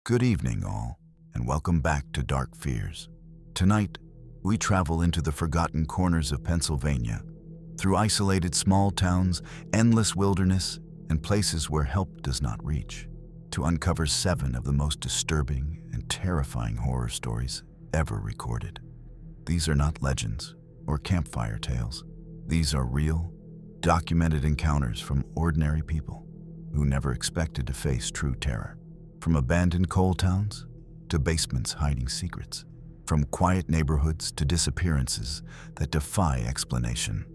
Good evening, all, and welcome back to Dark Fears. Tonight, we travel into the forgotten corners of Pennsylvania, through isolated small towns, endless wilderness, and places where help does not reach, to uncover 7 of the most disturbing and terrifying horror stories ever recorded. These are not legends or campfire tales. These are real, documented encounters from ordinary people who never expected to face true terror. From abandoned coal towns to basements hiding secrets. From quiet neighborhoods to disappearances that defy explanation.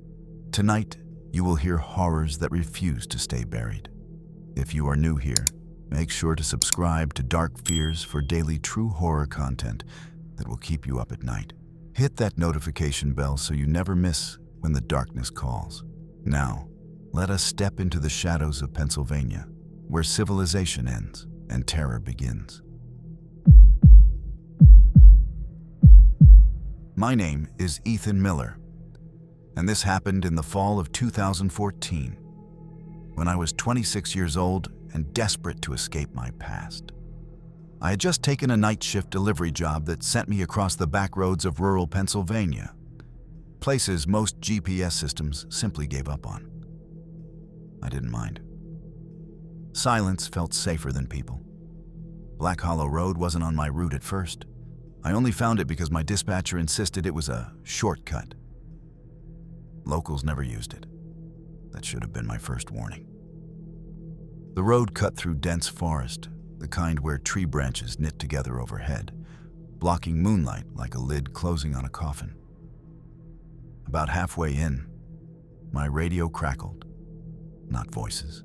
Tonight, you will hear horrors that refuse to stay buried. If you are new here, make sure to subscribe to Dark Fears for daily true horror content that will keep you up at night. Hit that notification bell so you never miss when the darkness calls. Now, let us step into the shadows of Pennsylvania, where civilization ends and terror begins. My name is Ethan Miller, and this happened in the fall of 2014, when I was 26 years old and desperate to escape my past. I had just taken a night shift delivery job that sent me across the back roads of rural Pennsylvania, places most GPS systems simply gave up on. I didn't mind. Silence felt safer than people. Black Hollow Road wasn't on my route at first. I only found it because my dispatcher insisted it was a shortcut. Locals never used it. That should have been my first warning. The road cut through dense forest, the kind where tree branches knit together overhead, blocking moonlight like a lid closing on a coffin. About halfway in, my radio crackled. Not voices,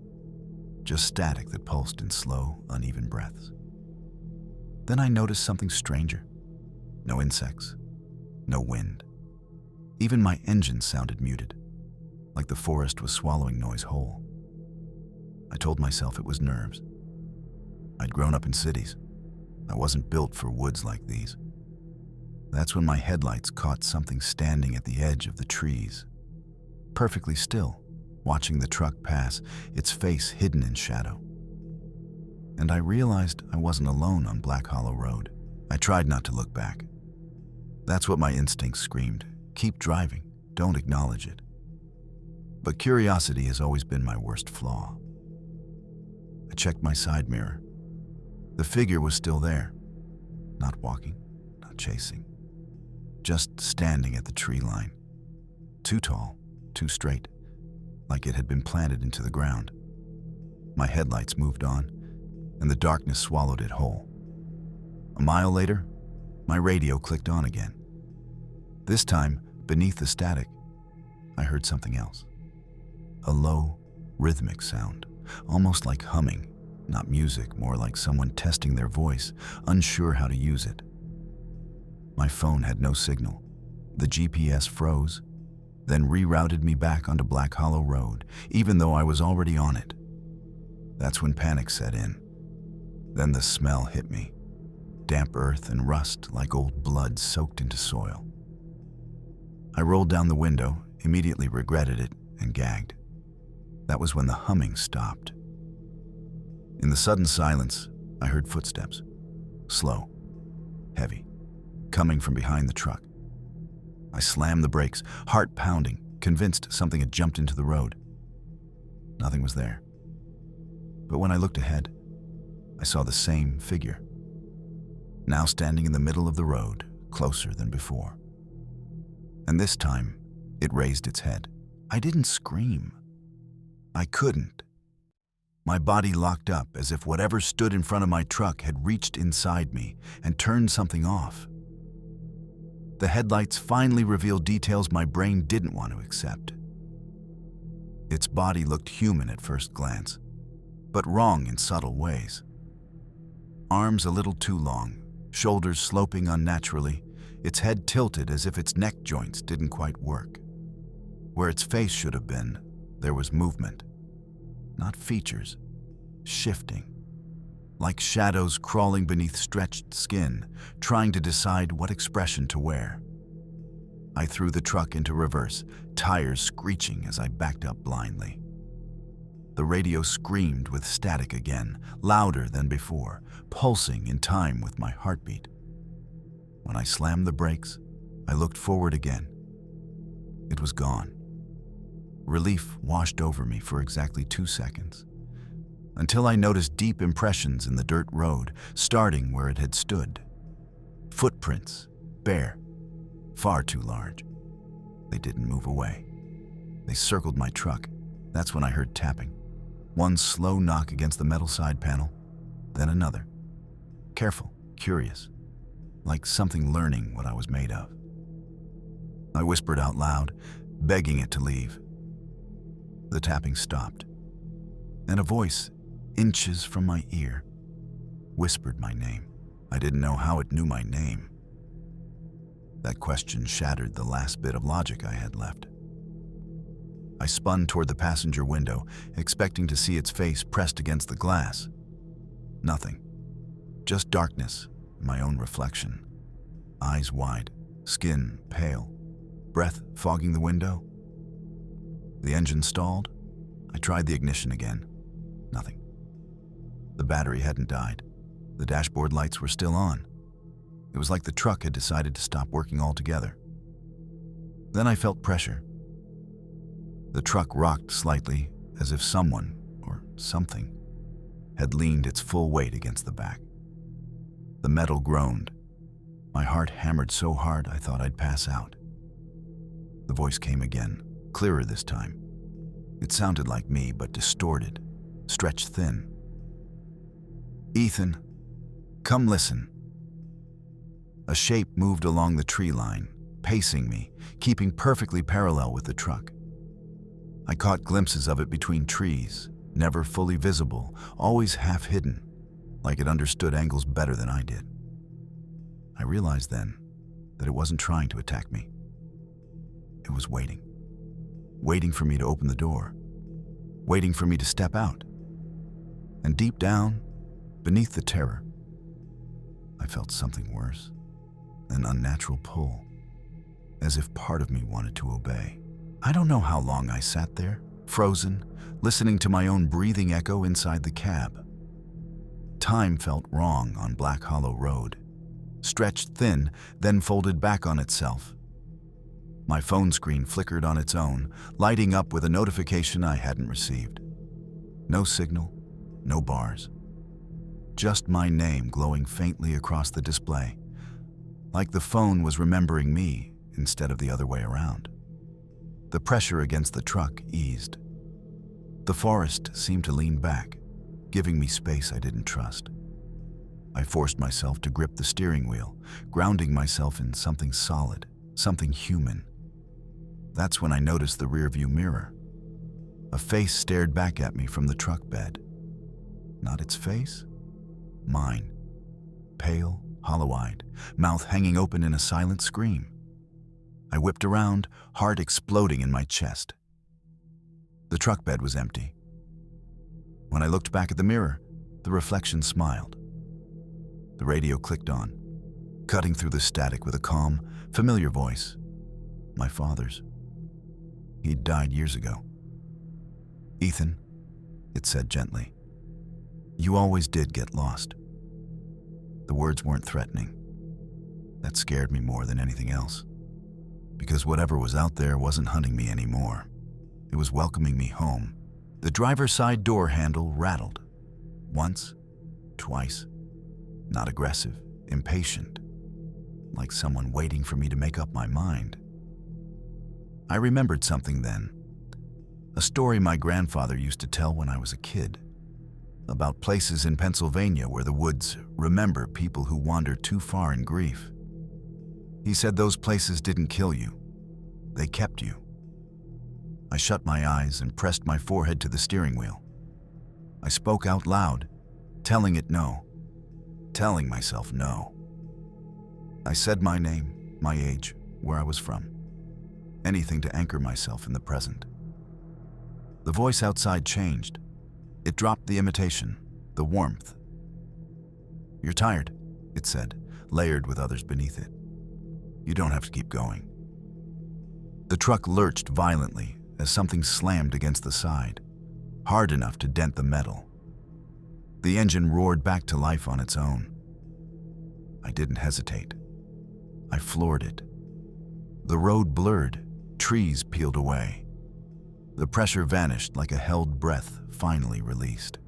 just static that pulsed in slow, uneven breaths. Then I noticed something stranger. No insects, no wind. Even my engine sounded muted, like the forest was swallowing noise whole. I told myself it was nerves. I'd grown up in cities. I wasn't built for woods like these. That's when my headlights caught something standing at the edge of the trees, perfectly still, watching the truck pass, its face hidden in shadow. And I realized I wasn't alone on Black Hollow Road. I tried not to look back. That's what my instincts screamed. Keep driving, don't acknowledge it. But curiosity has always been my worst flaw. I checked my side mirror. The figure was still there. Not walking, not chasing. Just standing at the tree line. Too tall, too straight, like it had been planted into the ground. My headlights moved on, and the darkness swallowed it whole. A mile later, my radio clicked on again. This time, beneath the static, I heard something else. A low, rhythmic sound, almost like humming, not music, more like someone testing their voice, unsure how to use it. My phone had no signal. The GPS froze, then rerouted me back onto Black Hollow Road, even though I was already on it. That's when panic set in. Then the smell hit me. Damp earth and rust like old blood soaked into soil. I rolled down the window, immediately regretted it, and gagged. That was when the humming stopped. In the sudden silence, I heard footsteps. Slow, heavy, coming from behind the truck. I slammed the brakes, heart pounding, convinced something had jumped into the road. Nothing was there. But when I looked ahead, I saw the same figure, now standing in the middle of the road, closer than before. And this time, it raised its head. I didn't scream. I couldn't. My body locked up as if whatever stood in front of my truck had reached inside me and turned something off. The headlights finally revealed details my brain didn't want to accept. Its body looked human at first glance, but wrong in subtle ways. Arms a little too long, shoulders sloping unnaturally, its head tilted as if its neck joints didn't quite work. Where its face should have been, there was movement. Not features, shifting. Like shadows crawling beneath stretched skin, trying to decide what expression to wear. I threw the truck into reverse, tires screeching as I backed up blindly. The radio screamed with static again, louder than before, pulsing in time with my heartbeat. When I slammed the brakes, I looked forward again. It was gone. Relief washed over me for exactly 2 seconds, until I noticed deep impressions in the dirt road, starting where it had stood. Footprints, bare, far too large. They didn't move away. They circled my truck. That's when I heard tapping. One slow knock against the metal side panel, then another. Careful, curious, like something learning what I was made of. I whispered out loud, begging it to leave. The tapping stopped, and a voice, inches from my ear, whispered my name. I didn't know how it knew my name. That question shattered the last bit of logic I had left. I spun toward the passenger window, expecting to see its face pressed against the glass. Nothing. Just darkness, my own reflection. Eyes wide, skin pale, breath fogging the window. The engine stalled. I tried the ignition again. Nothing. The battery hadn't died. The dashboard lights were still on. It was like the truck had decided to stop working altogether. Then I felt pressure. The truck rocked slightly, as if someone, or something, had leaned its full weight against the back. The metal groaned. My heart hammered so hard I thought I'd pass out. The voice came again, clearer this time. It sounded like me, but distorted, stretched thin. "Ethan, come listen." A shape moved along the tree line, pacing me, keeping perfectly parallel with the truck. I caught glimpses of it between trees, never fully visible, always half hidden, like it understood angles better than I did. I realized then that it wasn't trying to attack me. It was waiting. Waiting for me to open the door. Waiting for me to step out. And deep down, beneath the terror, I felt something worse. An unnatural pull, as if part of me wanted to obey. I don't know how long I sat there, frozen, listening to my own breathing echo inside the cab. Time felt wrong on Black Hollow Road, stretched thin, then folded back on itself. My phone screen flickered on its own, lighting up with a notification I hadn't received. No signal, no bars. Just my name glowing faintly across the display, like the phone was remembering me instead of the other way around. The pressure against the truck eased. The forest seemed to lean back, giving me space I didn't trust. I forced myself to grip the steering wheel, grounding myself in something solid, something human. That's when I noticed the rearview mirror. A face stared back at me from the truck bed. Not its face, mine. Pale, hollow-eyed, mouth hanging open in a silent scream. I whipped around, heart exploding in my chest. The truck bed was empty. When I looked back at the mirror, the reflection smiled. The radio clicked on, cutting through the static with a calm, familiar voice. My father's. He'd died years ago. "Ethan," it said gently, "you always did get lost." The words weren't threatening. That scared me more than anything else, because whatever was out there wasn't hunting me anymore. It was welcoming me home. The driver's side door handle rattled. Once, twice. Not aggressive, impatient, like someone waiting for me to make up my mind. I remembered something then. A story my grandfather used to tell when I was a kid, about places in Pennsylvania where the woods remember people who wander too far in grief. He said those places didn't kill you, they kept you. I shut my eyes and pressed my forehead to the steering wheel. I spoke out loud, telling it no, telling myself no. I said my name, my age, where I was from. Anything to anchor myself in the present. The voice outside changed. It dropped the imitation, the warmth. "You're tired," it said, layered with others beneath it. "You don't have to keep going." The truck lurched violently as something slammed against the side. hard enough to dent the metal. The engine roared back to life on its own. I didn't hesitate. I floored it. The road blurred, trees peeled away. The pressure vanished like a held breath finally released.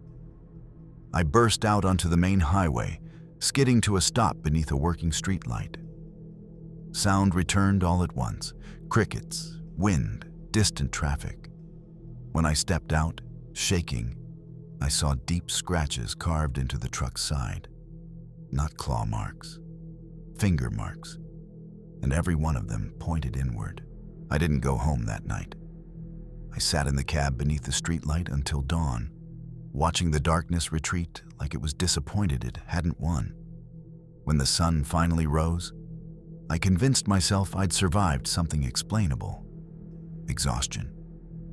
I burst out onto the main highway, skidding to a stop beneath a working streetlight. Sound returned all at once: crickets, wind, distant traffic. When I stepped out, shaking, I saw deep scratches carved into the truck's side. Not claw marks, finger marks, and every one of them pointed inward. I didn't go home that night. I sat in the cab beneath the streetlight until dawn, watching the darkness retreat like it was disappointed it hadn't won. When the sun finally rose, I convinced myself I'd survived something explainable. Exhaustion,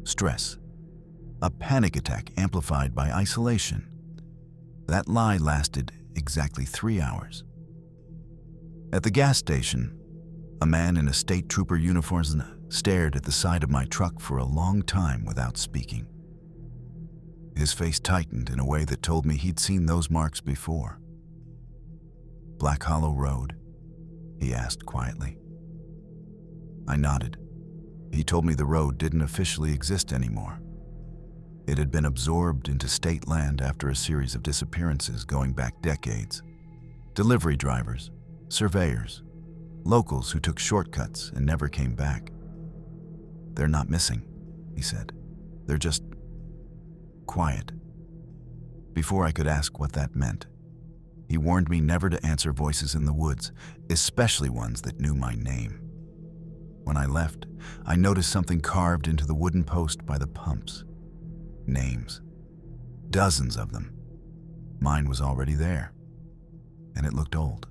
stress, a panic attack amplified by isolation. That lie lasted exactly 3 hours. At the gas station, a man in a state trooper uniform stared at the side of my truck for a long time without speaking. His face tightened in a way that told me he'd seen those marks before. "Black Hollow Road?" he asked quietly. I nodded. He told me the road didn't officially exist anymore. It had been absorbed into state land after a series of disappearances going back decades. Delivery drivers, surveyors, locals who took shortcuts and never came back. "They're not missing," he said. "They're just quiet." Before I could ask what that meant, he warned me never to answer voices in the woods, especially ones that knew my name. When I left, I noticed something carved into the wooden post by the pumps. Names. Dozens of them. Mine was already there, and it looked old.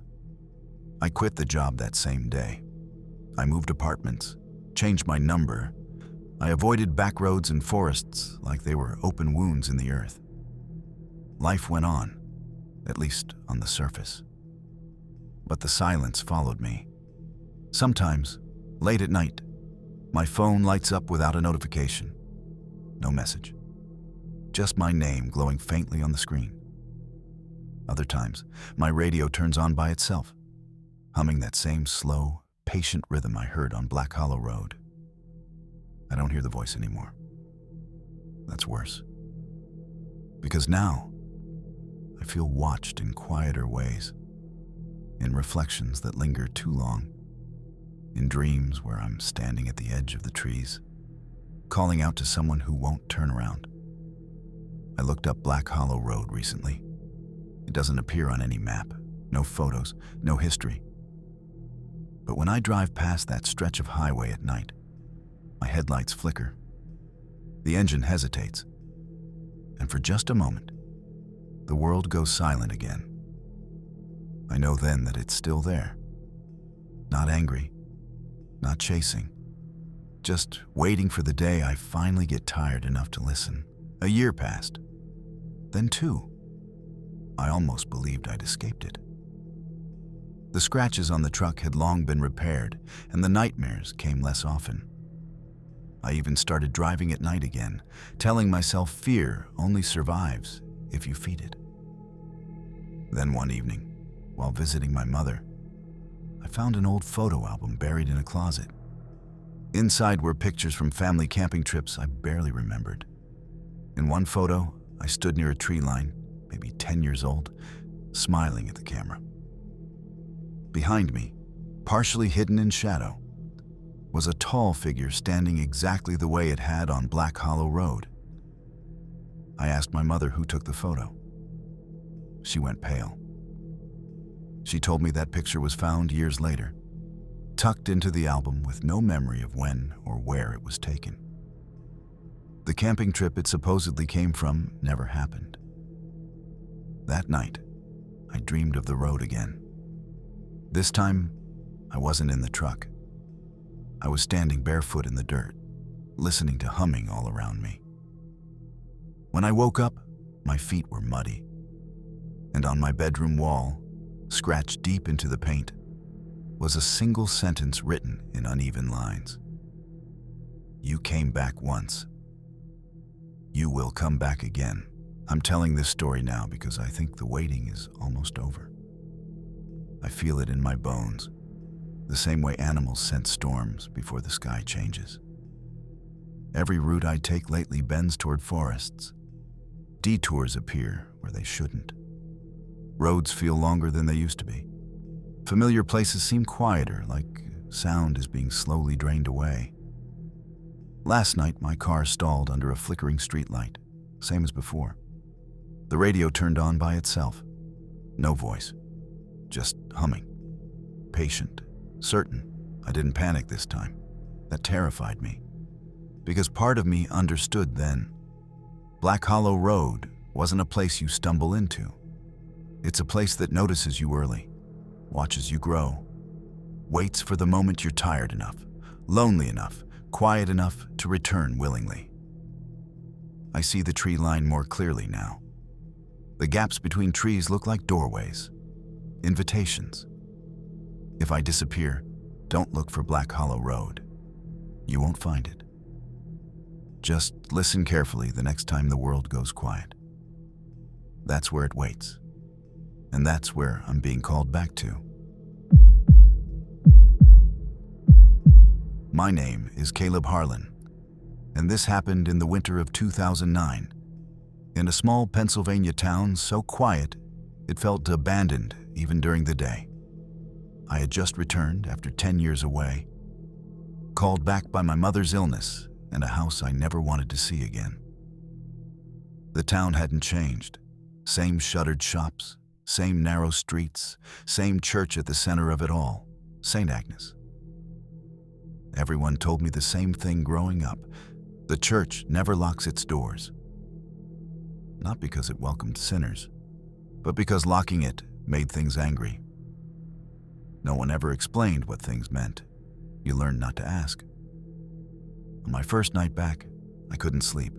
I quit the job that same day. I moved apartments, changed my number. I avoided back roads and forests like they were open wounds in the earth. Life went on, at least on the surface. But the silence followed me. Sometimes, late at night, my phone lights up without a notification. No message. Just my name glowing faintly on the screen. Other times, my radio turns on by itself, humming that same slow, patient rhythm I heard on Black Hollow Road. I don't hear the voice anymore. That's worse. Because now, I feel watched in quieter ways, in reflections that linger too long, in dreams where I'm standing at the edge of the trees, calling out to someone who won't turn around. I looked up Black Hollow Road recently. It doesn't appear on any map, no photos, no history. But when I drive past that stretch of highway at night, my headlights flicker. The engine hesitates, and for just a moment, the world goes silent again. I know then that it's still there. Not angry, not chasing, just waiting for the day I finally get tired enough to listen. A year passed, then 2. I almost believed I'd escaped it. The scratches on the truck had long been repaired, and the nightmares came less often. I even started driving at night again, telling myself fear only survives if you feed it. Then one evening, while visiting my mother, I found an old photo album buried in a closet. Inside were pictures from family camping trips I barely remembered. In one photo, I stood near a tree line, maybe 10 years old, smiling at the camera. Behind me, partially hidden in shadow, was a tall figure standing exactly the way it had on Black Hollow Road. I asked my mother who took the photo. She went pale. She told me that picture was found years later, tucked into the album with no memory of when or where it was taken. The camping trip it supposedly came from never happened. That night, I dreamed of the road again. This time, I wasn't in the truck. I was standing barefoot in the dirt, listening to humming all around me. When I woke up, my feet were muddy, and on my bedroom wall, scratched deep into the paint, was a single sentence written in uneven lines. "You came back once, You will come back again. I'm telling this story now because I think the waiting is almost over. I feel it in my bones, the same way animals sense storms before the sky changes. Every route I take lately bends toward forests. Detours appear where they shouldn't. Roads feel longer than they used to be. Familiar places seem quieter, like sound is being slowly drained away. Last night, my car stalled under a flickering streetlight, same as before. The radio turned on by itself. No voice, just humming. Patient, certain. I didn't panic this time. That terrified me. Because part of me understood then. Black Hollow Road wasn't a place you stumble into. It's a place that notices you early, watches you grow, waits for the moment you're tired enough, lonely enough, quiet enough to return willingly. I see the tree line more clearly now. The gaps between trees look like doorways, invitations. If I disappear, don't look for Black Hollow Road. You won't find it. Just listen carefully the next time the world goes quiet. That's where it waits. And that's where I'm being called back to. My name is Caleb Harlan, and this happened in the winter of 2009, in a small Pennsylvania town so quiet it felt abandoned even during the day. I had just returned after 10 years away, called back by my mother's illness and a house I never wanted to see again. The town hadn't changed. Same shuttered shops, same narrow streets, same church at the center of it all, St. Agnes. Everyone told me the same thing growing up. The church never locks its doors. Not because it welcomed sinners, but because locking it made things angry. No one ever explained what things meant. You learned not to ask. On my first night back, I couldn't sleep.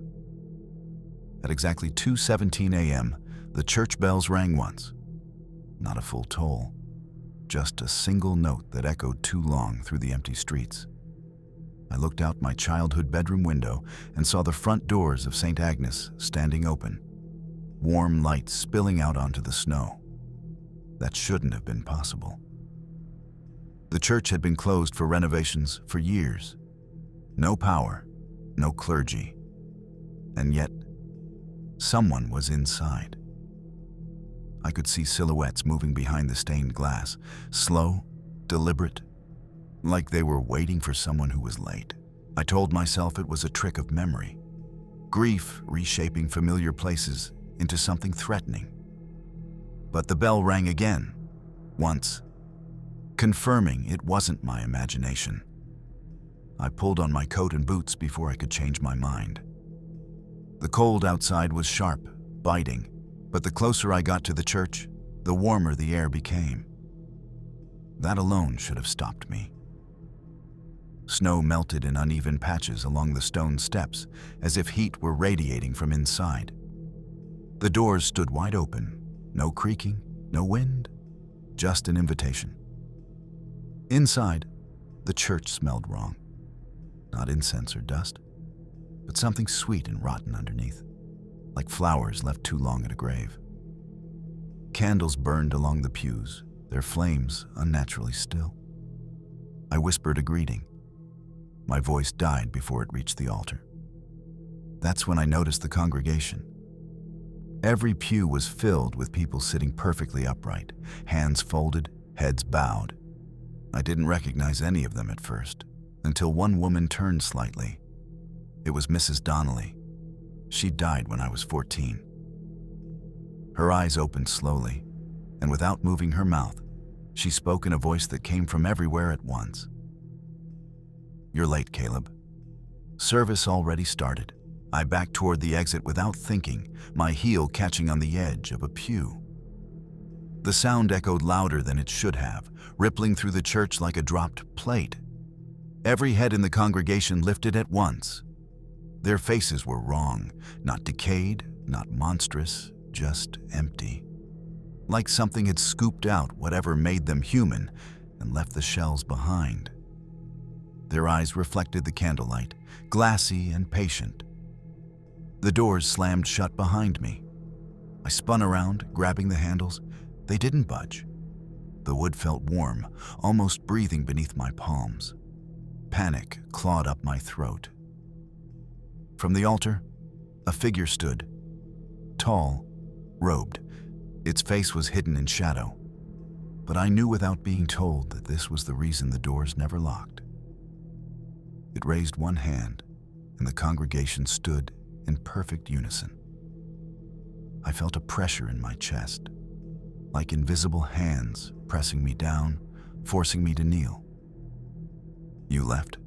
At exactly 2:17 a.m., the church bells rang once. Not a full toll, just a single note that echoed too long through the empty streets. I looked out my childhood bedroom window and saw the front doors of St. Agnes standing open, warm light spilling out onto the snow. That shouldn't have been possible. The church had been closed for renovations for years. No power, no clergy. And yet, someone was inside. I could see silhouettes moving behind the stained glass, slow, deliberate, like they were waiting for someone who was late. I told myself it was a trick of memory, grief reshaping familiar places into something threatening. But the bell rang again, once, confirming it wasn't my imagination. I pulled on my coat and boots before I could change my mind. The cold outside was sharp, biting, but the closer I got to the church, the warmer the air became. That alone should have stopped me. Snow melted in uneven patches along the stone steps, as if heat were radiating from inside. The doors stood wide open, no creaking, no wind, just an invitation. Inside, the church smelled wrong. Not incense or dust, but something sweet and rotten underneath, like flowers left too long at a grave. Candles burned along the pews, their flames unnaturally still. I whispered a greeting. My voice died before it reached the altar. That's when I noticed the congregation. Every pew was filled with people sitting perfectly upright, hands folded, heads bowed. I didn't recognize any of them at first, until one woman turned slightly. It was Mrs. Donnelly. She died when I was 14. Her eyes opened slowly, and without moving her mouth, she spoke in a voice that came from everywhere at once. "You're late, Caleb." Service already started. I backed toward the exit without thinking, my heel catching on the edge of a pew. The sound echoed louder than it should have, rippling through the church like a dropped plate. Every head in the congregation lifted at once. Their faces were wrong, not decayed, not monstrous, just empty. Like something had scooped out whatever made them human and left the shells behind. Their eyes reflected the candlelight, glassy and patient. The doors slammed shut behind me. I spun around, grabbing the handles. They didn't budge. The wood felt warm, almost breathing beneath my palms. Panic clawed up my throat. From the altar, a figure stood, tall, robed. Its face was hidden in shadow, but I knew without being told that this was the reason the doors never locked. It raised one hand, and the congregation stood in perfect unison. I felt a pressure in my chest, like invisible hands pressing me down, forcing me to kneel. "You left?"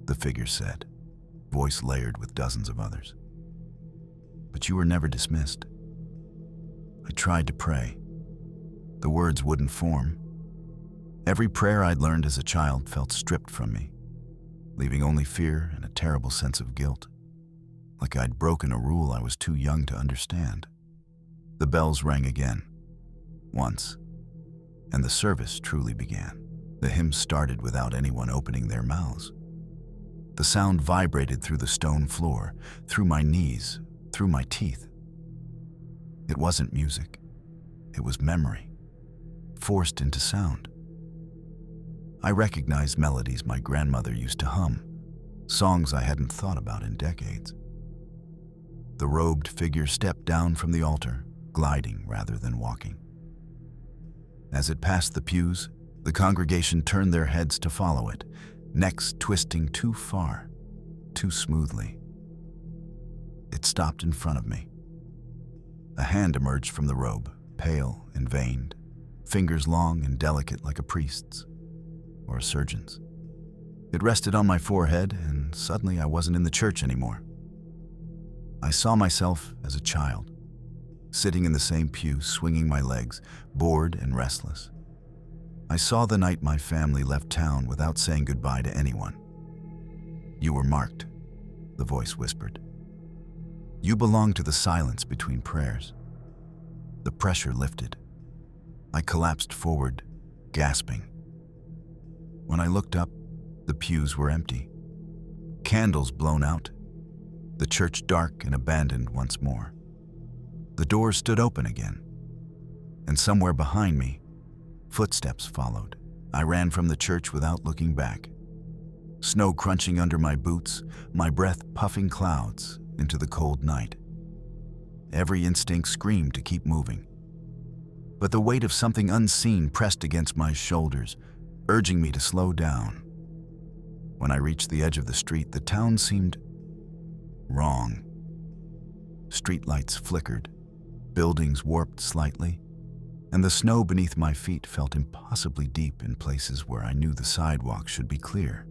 the figure said, voice layered with dozens of others. "But you were never dismissed." I tried to pray. The words wouldn't form. Every prayer I'd learned as a child felt stripped from me, leaving only fear and a terrible sense of guilt, like I'd broken a rule I was too young to understand. The bells rang again, once, and the service truly began. The hymn started without anyone opening their mouths. The sound vibrated through the stone floor, through my knees, through my teeth. It wasn't music. It was memory, forced into sound. I recognized melodies my grandmother used to hum, songs I hadn't thought about in decades. The robed figure stepped down from the altar, gliding rather than walking. As it passed the pews, the congregation turned their heads to follow it, necks twisting too far, too smoothly. It stopped in front of me. A hand emerged from the robe, pale and veined, fingers long and delicate like a priest's or a surgeon's. It rested on my forehead, and suddenly I wasn't in the church anymore. I saw myself as a child, sitting in the same pew, swinging my legs, bored and restless. I saw the night my family left town without saying goodbye to anyone. "You were marked," the voice whispered. "You belong to the silence between prayers." The pressure lifted. I collapsed forward, gasping. When I looked up, the pews were empty. Candles blown out. The church dark and abandoned once more. The doors stood open again, and somewhere behind me, footsteps followed. I ran from the church without looking back. Snow crunching under my boots, my breath puffing clouds into the cold night. Every instinct screamed to keep moving. But the weight of something unseen pressed against my shoulders, urging me to slow down. When I reached the edge of the street, the town seemed wrong. Streetlights flickered, buildings warped slightly, and the snow beneath my feet felt impossibly deep in places where I knew the sidewalk should be clear.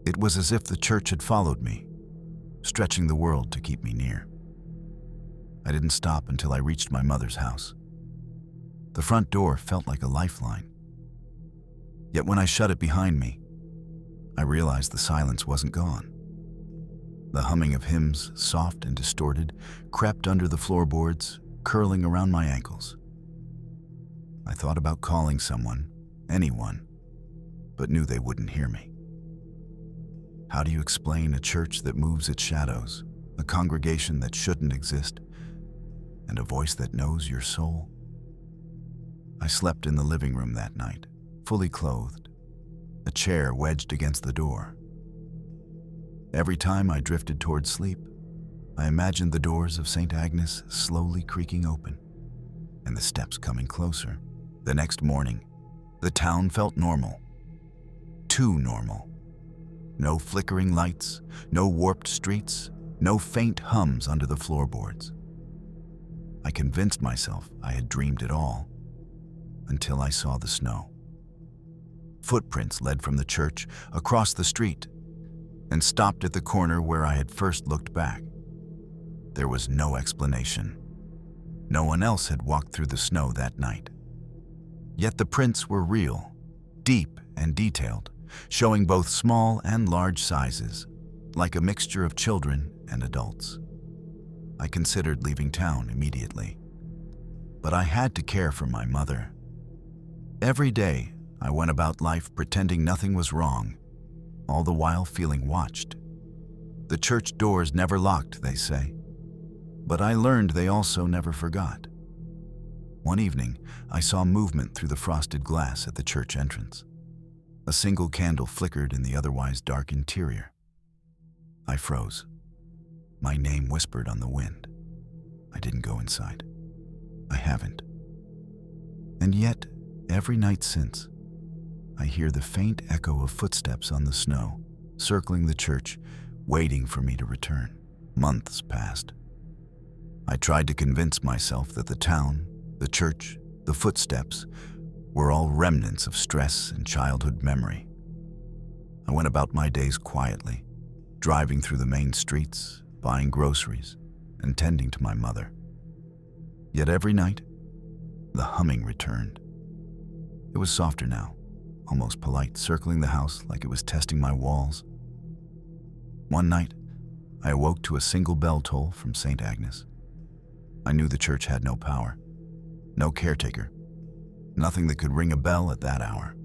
It was as if the church had followed me, stretching the world to keep me near. I didn't stop until I reached my mother's house. The front door felt like a lifeline. Yet when I shut it behind me, I realized the silence wasn't gone. The humming of hymns, soft and distorted, crept under the floorboards, curling around my ankles. I thought about calling someone, anyone, but knew they wouldn't hear me. How do you explain a church that moves its shadows, a congregation that shouldn't exist, and a voice that knows your soul? I slept in the living room that night, fully clothed, a chair wedged against the door. Every time I drifted toward sleep, I imagined the doors of St. Agnes slowly creaking open, and the steps coming closer. The next morning, the town felt normal. Too normal. No flickering lights, no warped streets, no faint hums under the floorboards. I convinced myself I had dreamed it all, until I saw the snow. Footprints led from the church across the street and stopped at the corner where I had first looked back. There was no explanation. No one else had walked through the snow that night. Yet the prints were real, deep and detailed, showing both small and large sizes, like a mixture of children and adults. I considered leaving town immediately, but I had to care for my mother. Every day, I went about life pretending nothing was wrong, all the while feeling watched. The church doors never locked, they say. But I learned they also never forgot. One evening, I saw movement through the frosted glass at the church entrance. A single candle flickered in the otherwise dark interior. I froze. My name whispered on the wind. I didn't go inside. I haven't. And yet, every night since, I hear the faint echo of footsteps on the snow, circling the church, waiting for me to return. Months passed. I tried to convince myself that the town, the church, the footsteps were all remnants of stress and childhood memory. I went about my days quietly, driving through the main streets, buying groceries, and tending to my mother. Yet every night, the humming returned. It was softer now, almost polite, circling the house like it was testing my walls. One night, I awoke to a single bell toll from St. Agnes. I knew the church had no power, no caretaker, nothing that could ring a bell at that hour.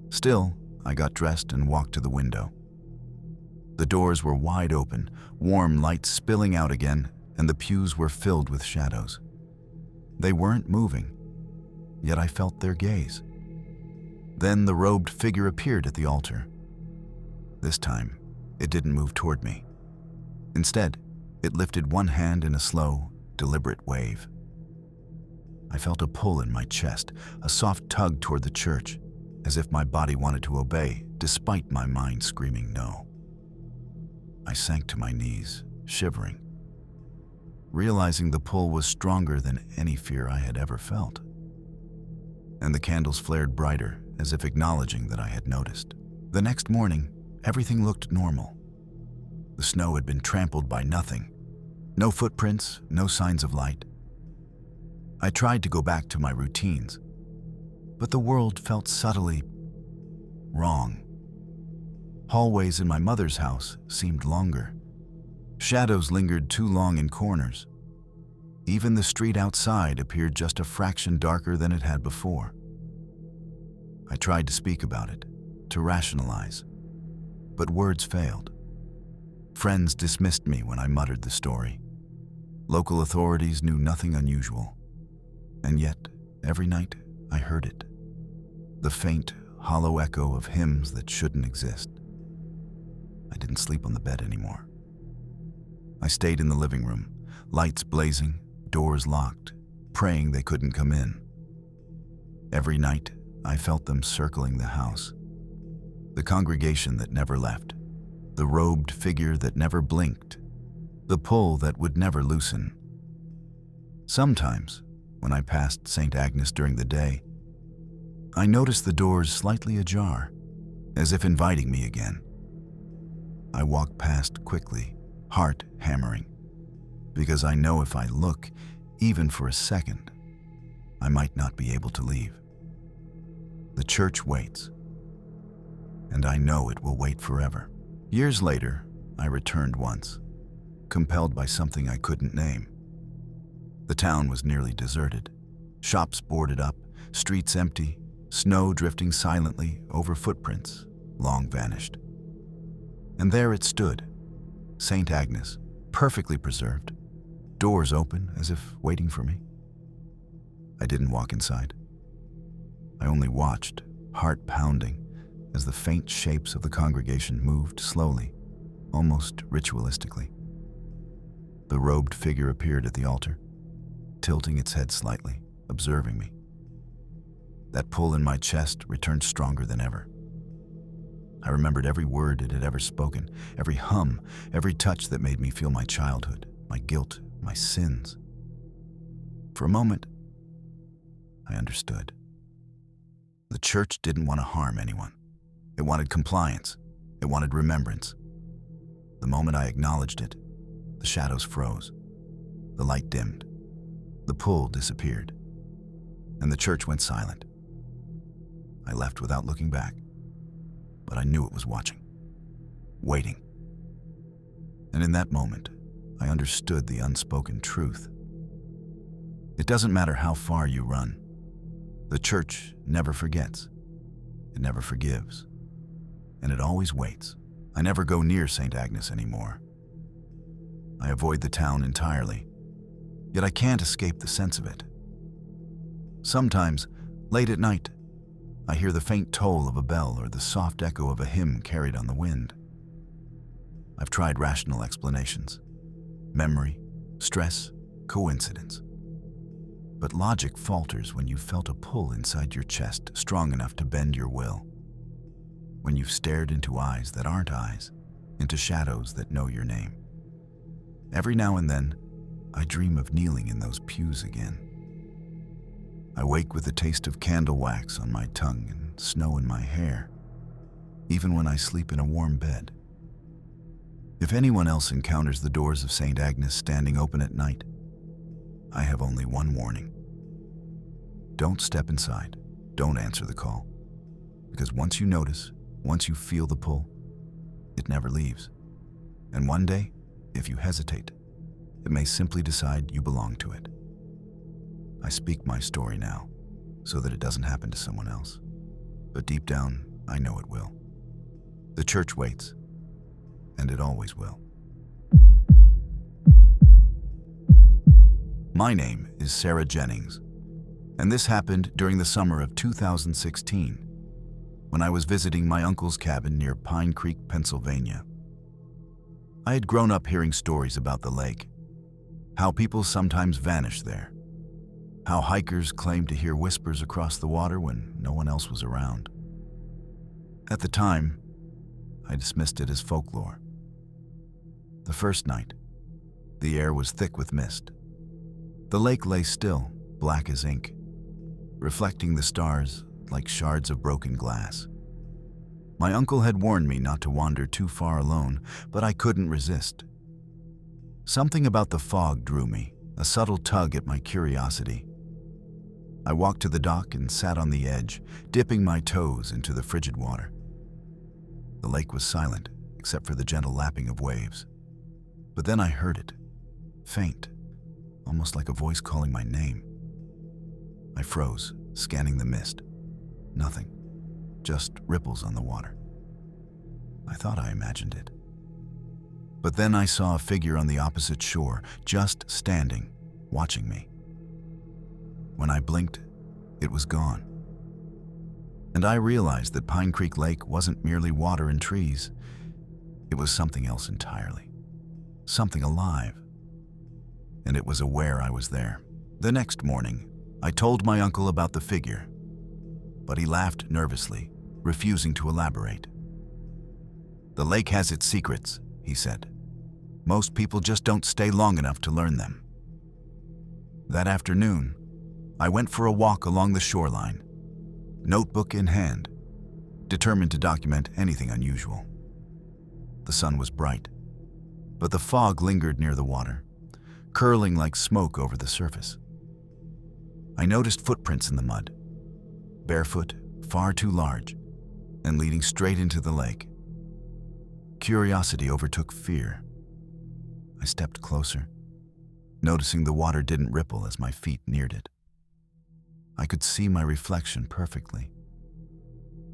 Still, I got dressed and walked to the window. The doors were wide open, warm light spilling out again, and the pews were filled with shadows. They weren't moving, yet I felt their gaze. Then the robed figure appeared at the altar. This time, it didn't move toward me. Instead, it lifted one hand in a slow, deliberate wave. I felt a pull in my chest, a soft tug toward the church, as if my body wanted to obey, despite my mind screaming no. I sank to my knees, shivering, realizing the pull was stronger than any fear I had ever felt. And the candles flared brighter, as if acknowledging that I had noticed. The next morning, everything looked normal. The snow had been trampled by nothing. No footprints, no signs of light. I tried to go back to my routines, but the world felt subtly wrong. Hallways in my mother's house seemed longer. Shadows lingered too long in corners. Even the street outside appeared just a fraction darker than it had before. I tried to speak about it, to rationalize, but words failed. Friends dismissed me when I muttered the story. Local authorities knew nothing unusual. And yet, every night, I heard it. The faint, hollow echo of hymns that shouldn't exist. I didn't sleep on the bed anymore. I stayed in the living room, lights blazing, doors locked, praying they couldn't come in. Every night, I felt them circling the house. The congregation that never left, the robed figure that never blinked, the pull that would never loosen. Sometimes, when I passed St. Agnes during the day, I noticed the doors slightly ajar, as if inviting me again. I walked past quickly, heart hammering, because I know if I look, even for a second, I might not be able to leave. The church waits, and I know it will wait forever. Years later, I returned once, compelled by something I couldn't name. The town was nearly deserted, shops boarded up, streets empty, snow drifting silently over footprints long vanished. And there it stood, St. Agnes, perfectly preserved, doors open as if waiting for me. I didn't walk inside. I only watched, heart pounding, as the faint shapes of the congregation moved slowly, almost ritualistically. The robed figure appeared at the altar, tilting its head slightly, observing me. That pull in my chest returned stronger than ever. I remembered every word it had ever spoken, every hum, every touch that made me feel my childhood, my guilt, my sins. For a moment, I understood. The church didn't want to harm anyone. It wanted compliance. It wanted remembrance. The moment I acknowledged it, the shadows froze. The light dimmed. The pull disappeared. And the church went silent. I left without looking back. But I knew it was watching. Waiting. And in that moment, I understood the unspoken truth. It doesn't matter how far you run. The church never forgets. It never forgives. And it always waits. I never go near St. Agnes anymore. I avoid the town entirely, yet I can't escape the sense of it. Sometimes, late at night, I hear the faint toll of a bell or the soft echo of a hymn carried on the wind. I've tried rational explanations: memory, stress, coincidence. But logic falters when you've felt a pull inside your chest strong enough to bend your will. When you've stared into eyes that aren't eyes, into shadows that know your name. Every now and then, I dream of kneeling in those pews again. I wake with the taste of candle wax on my tongue and snow in my hair, even when I sleep in a warm bed. If anyone else encounters the doors of St. Agnes standing open at night, I have only one warning. Don't step inside. Don't answer the call. Because once you notice, once you feel the pull, it never leaves. And one day, if you hesitate, it may simply decide you belong to it. I speak my story now, so that it doesn't happen to someone else. But deep down, I know it will. The church waits, and it always will. My name is Sarah Jennings, and this happened during the summer of 2016, when I was visiting my uncle's cabin near Pine Creek, Pennsylvania. I had grown up hearing stories about the lake, how people sometimes vanish there, how hikers claimed to hear whispers across the water when no one else was around. At the time, I dismissed it as folklore. The first night, the air was thick with mist. The lake lay still, black as ink, reflecting the stars like shards of broken glass. My uncle had warned me not to wander too far alone, but I couldn't resist. Something about the fog drew me, a subtle tug at my curiosity. I walked to the dock and sat on the edge, dipping my toes into the frigid water. The lake was silent, except for the gentle lapping of waves. But then I heard it, faint, almost like a voice calling my name. I froze, scanning the mist. Nothing, just ripples on the water. I thought I imagined it. But then I saw a figure on the opposite shore, just standing, watching me. When I blinked, it was gone. And I realized that Pine Creek Lake wasn't merely water and trees. It was something else entirely. Something alive. And it was aware I was there. The next morning, I told my uncle about the figure, but he laughed nervously, refusing to elaborate. "The lake has its secrets," he said. "Most people just don't stay long enough to learn them." That afternoon, I went for a walk along the shoreline, notebook in hand, determined to document anything unusual. The sun was bright, but the fog lingered near the water, curling like smoke over the surface. I noticed footprints in the mud, barefoot, far too large, and leading straight into the lake. Curiosity overtook fear. I stepped closer, noticing the water didn't ripple as my feet neared it. I could see my reflection perfectly,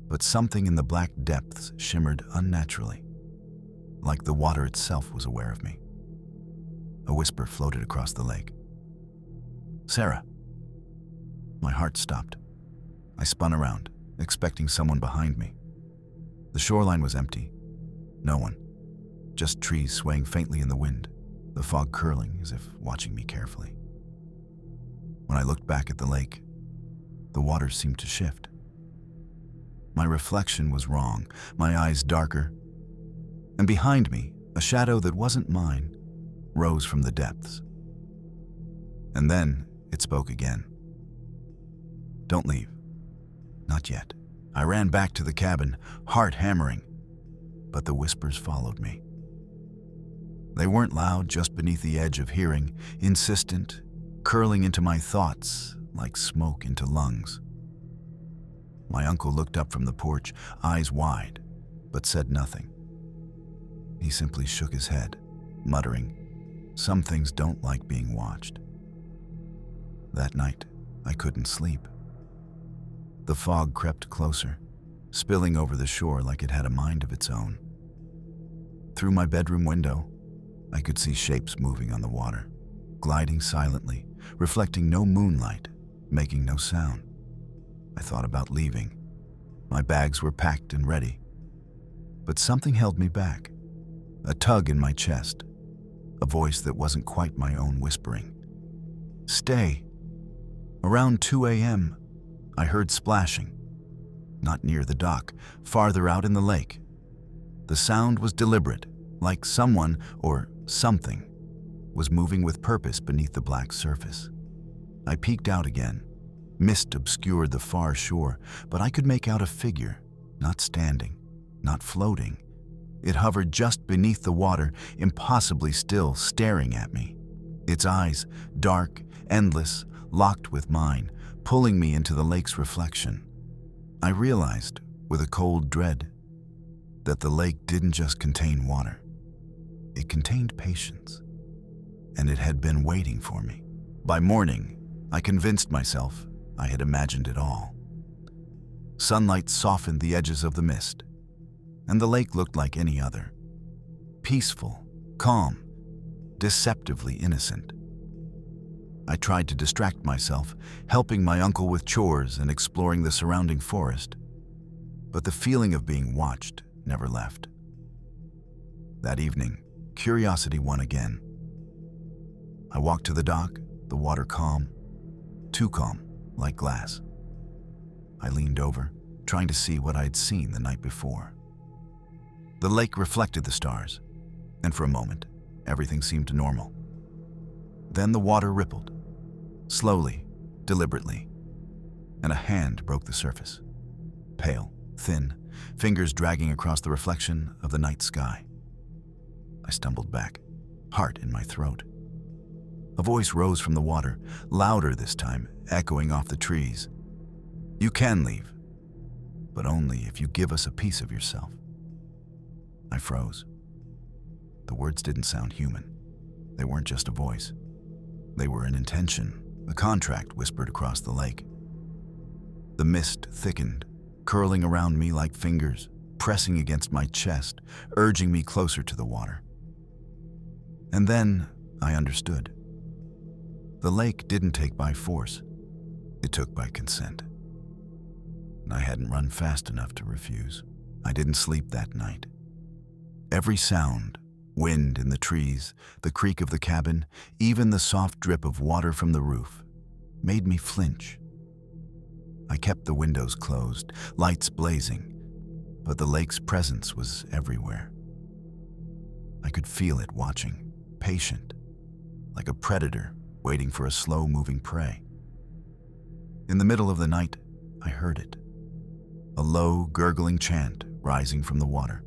but something in the black depths shimmered unnaturally, like the water itself was aware of me. A whisper floated across the lake. "Sarah." My heart stopped. I spun around, expecting someone behind me. The shoreline was empty. No one. Just trees swaying faintly in the wind, the fog curling as if watching me carefully. When I looked back at the lake, the water seemed to shift. My reflection was wrong, my eyes darker, and behind me, a shadow that wasn't mine rose from the depths. And then it spoke again. "Don't leave. Not yet." I ran back to the cabin, heart hammering, but the whispers followed me. They weren't loud, just beneath the edge of hearing, insistent, curling into my thoughts like smoke into lungs. My uncle looked up from the porch, eyes wide, but said nothing. He simply shook his head, muttering, "Some things don't like being watched." That night, I couldn't sleep. The fog crept closer, spilling over the shore like it had a mind of its own. Through my bedroom window, I could see shapes moving on the water, gliding silently, reflecting no moonlight, making no sound. I thought about leaving. My bags were packed and ready. But something held me back. A tug in my chest, a voice that wasn't quite my own whispering. Stay. Around 2 a.m., I heard splashing. Not near the dock, farther out in the lake. The sound was deliberate, like someone or something was moving with purpose beneath the black surface. I peeked out again. Mist obscured the far shore, but I could make out a figure, not standing, not floating. It hovered just beneath the water, impossibly still, staring at me. Its eyes, dark, endless, locked with mine, pulling me into the lake's reflection. I realized, with a cold dread, that the lake didn't just contain water. It contained patience, and it had been waiting for me. By morning, I convinced myself I had imagined it all. Sunlight softened the edges of the mist, and the lake looked like any other. Peaceful, calm, deceptively innocent. I tried to distract myself, helping my uncle with chores and exploring the surrounding forest. But the feeling of being watched never left. That evening, curiosity won again. I walked to the dock, the water calm, too calm, like glass. I leaned over, trying to see what I had seen the night before. The lake reflected the stars, and for a moment, everything seemed normal. Then the water rippled, slowly, deliberately, and a hand broke the surface. Pale, thin, fingers dragging across the reflection of the night sky. I stumbled back, heart in my throat. A voice rose from the water, louder this time, echoing off the trees. You can leave, but only if you give us a piece of yourself. I froze. The words didn't sound human. They weren't just a voice. They were an intention, a contract whispered across the lake. The mist thickened, curling around me like fingers, pressing against my chest, urging me closer to the water. And then I understood. The lake didn't take by force. It took by consent. And I hadn't run fast enough to refuse. I didn't sleep that night. Every sound, wind in the trees, the creak of the cabin, even the soft drip of water from the roof, made me flinch. I kept the windows closed, lights blazing, but the lake's presence was everywhere. I could feel it watching, patient, like a predator waiting for a slow-moving prey. In the middle of the night, I heard it. A low, gurgling chant rising from the water.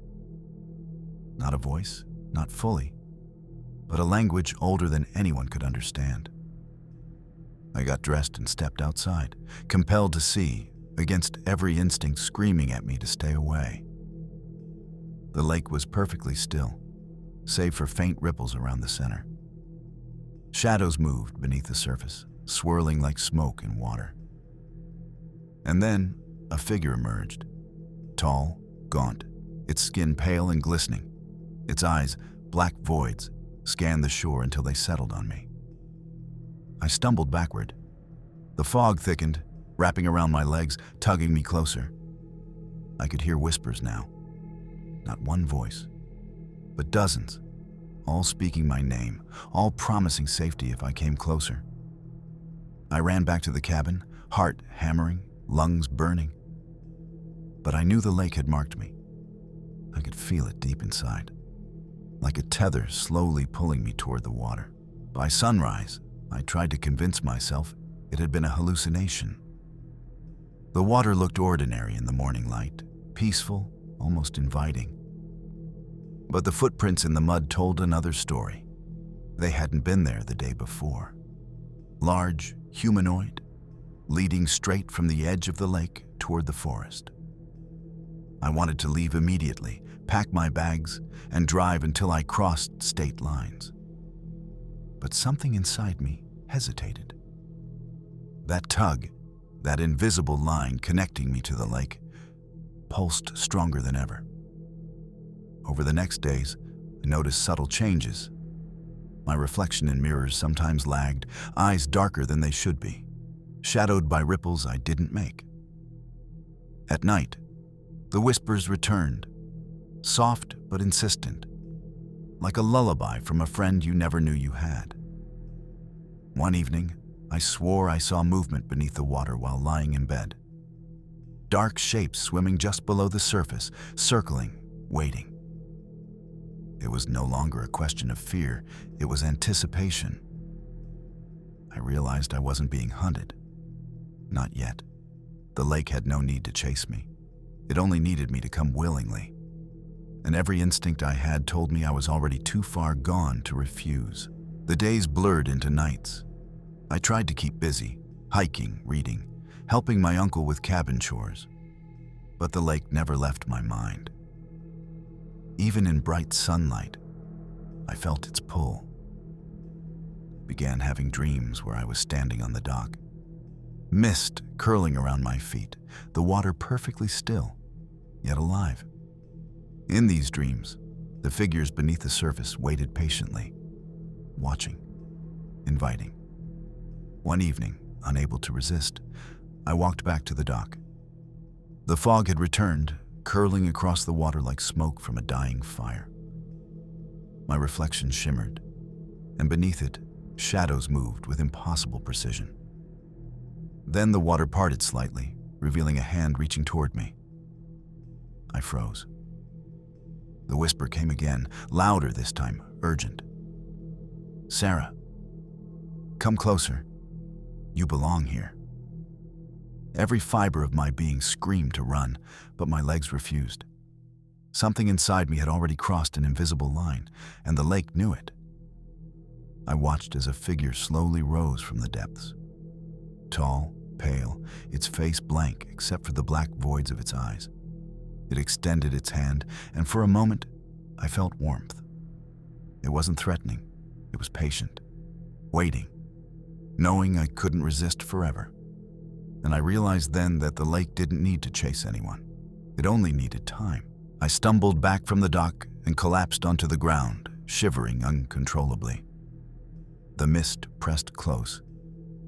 Not a voice, not fully, but a language older than anyone could understand. I got dressed and stepped outside, compelled to see, against every instinct screaming at me to stay away. The lake was perfectly still, save for faint ripples around the center. Shadows moved beneath the surface, swirling like smoke in water. And then a figure emerged, tall, gaunt, its skin pale and glistening. Its eyes, black voids, scanned the shore until they settled on me. I stumbled backward. The fog thickened, wrapping around my legs, tugging me closer. I could hear whispers now. Not one voice, but dozens, all speaking my name, all promising safety if I came closer. I ran back to the cabin, heart hammering, lungs burning. But I knew the lake had marked me. I could feel it deep inside, like a tether slowly pulling me toward the water. By sunrise, I tried to convince myself it had been a hallucination. The water looked ordinary in the morning light, peaceful, almost inviting. But the footprints in the mud told another story. They hadn't been there the day before. Large, humanoid, leading straight from the edge of the lake toward the forest. I wanted to leave immediately, pack my bags, and drive until I crossed state lines. But something inside me hesitated. That tug, that invisible line connecting me to the lake, pulsed stronger than ever. Over the next days, I noticed subtle changes. My reflection in mirrors sometimes lagged, eyes darker than they should be, shadowed by ripples I didn't make. At night, the whispers returned, soft but insistent, like a lullaby from a friend you never knew you had. One evening, I swore I saw movement beneath the water while lying in bed. Dark shapes swimming just below the surface, circling, waiting. It was no longer a question of fear, it was anticipation. I realized I wasn't being hunted. Not yet. The lake had no need to chase me. It only needed me to come willingly. And every instinct I had told me I was already too far gone to refuse. The days blurred into nights. I tried to keep busy, hiking, reading, helping my uncle with cabin chores. But the lake never left my mind. Even in bright sunlight, I felt its pull. I began having dreams where I was standing on the dock. Mist curling around my feet, the water perfectly still, yet alive. In these dreams, the figures beneath the surface waited patiently, watching, inviting. One evening, unable to resist, I walked back to the dock. The fog had returned, curling across the water like smoke from a dying fire. My reflection shimmered, and beneath it, shadows moved with impossible precision. Then the water parted slightly, revealing a hand reaching toward me. I froze. The whisper came again, louder this time, urgent. "Sarah, come closer. You belong here." Every fiber of my being screamed to run, but my legs refused. Something inside me had already crossed an invisible line, and the lake knew it. I watched as a figure slowly rose from the depths. Tall, pale, its face blank except for the black voids of its eyes. It extended its hand, and for a moment, I felt warmth. It wasn't threatening, it was patient, waiting, knowing I couldn't resist forever. And I realized then that the lake didn't need to chase anyone. It only needed time. I stumbled back from the dock and collapsed onto the ground, shivering uncontrollably. The mist pressed close,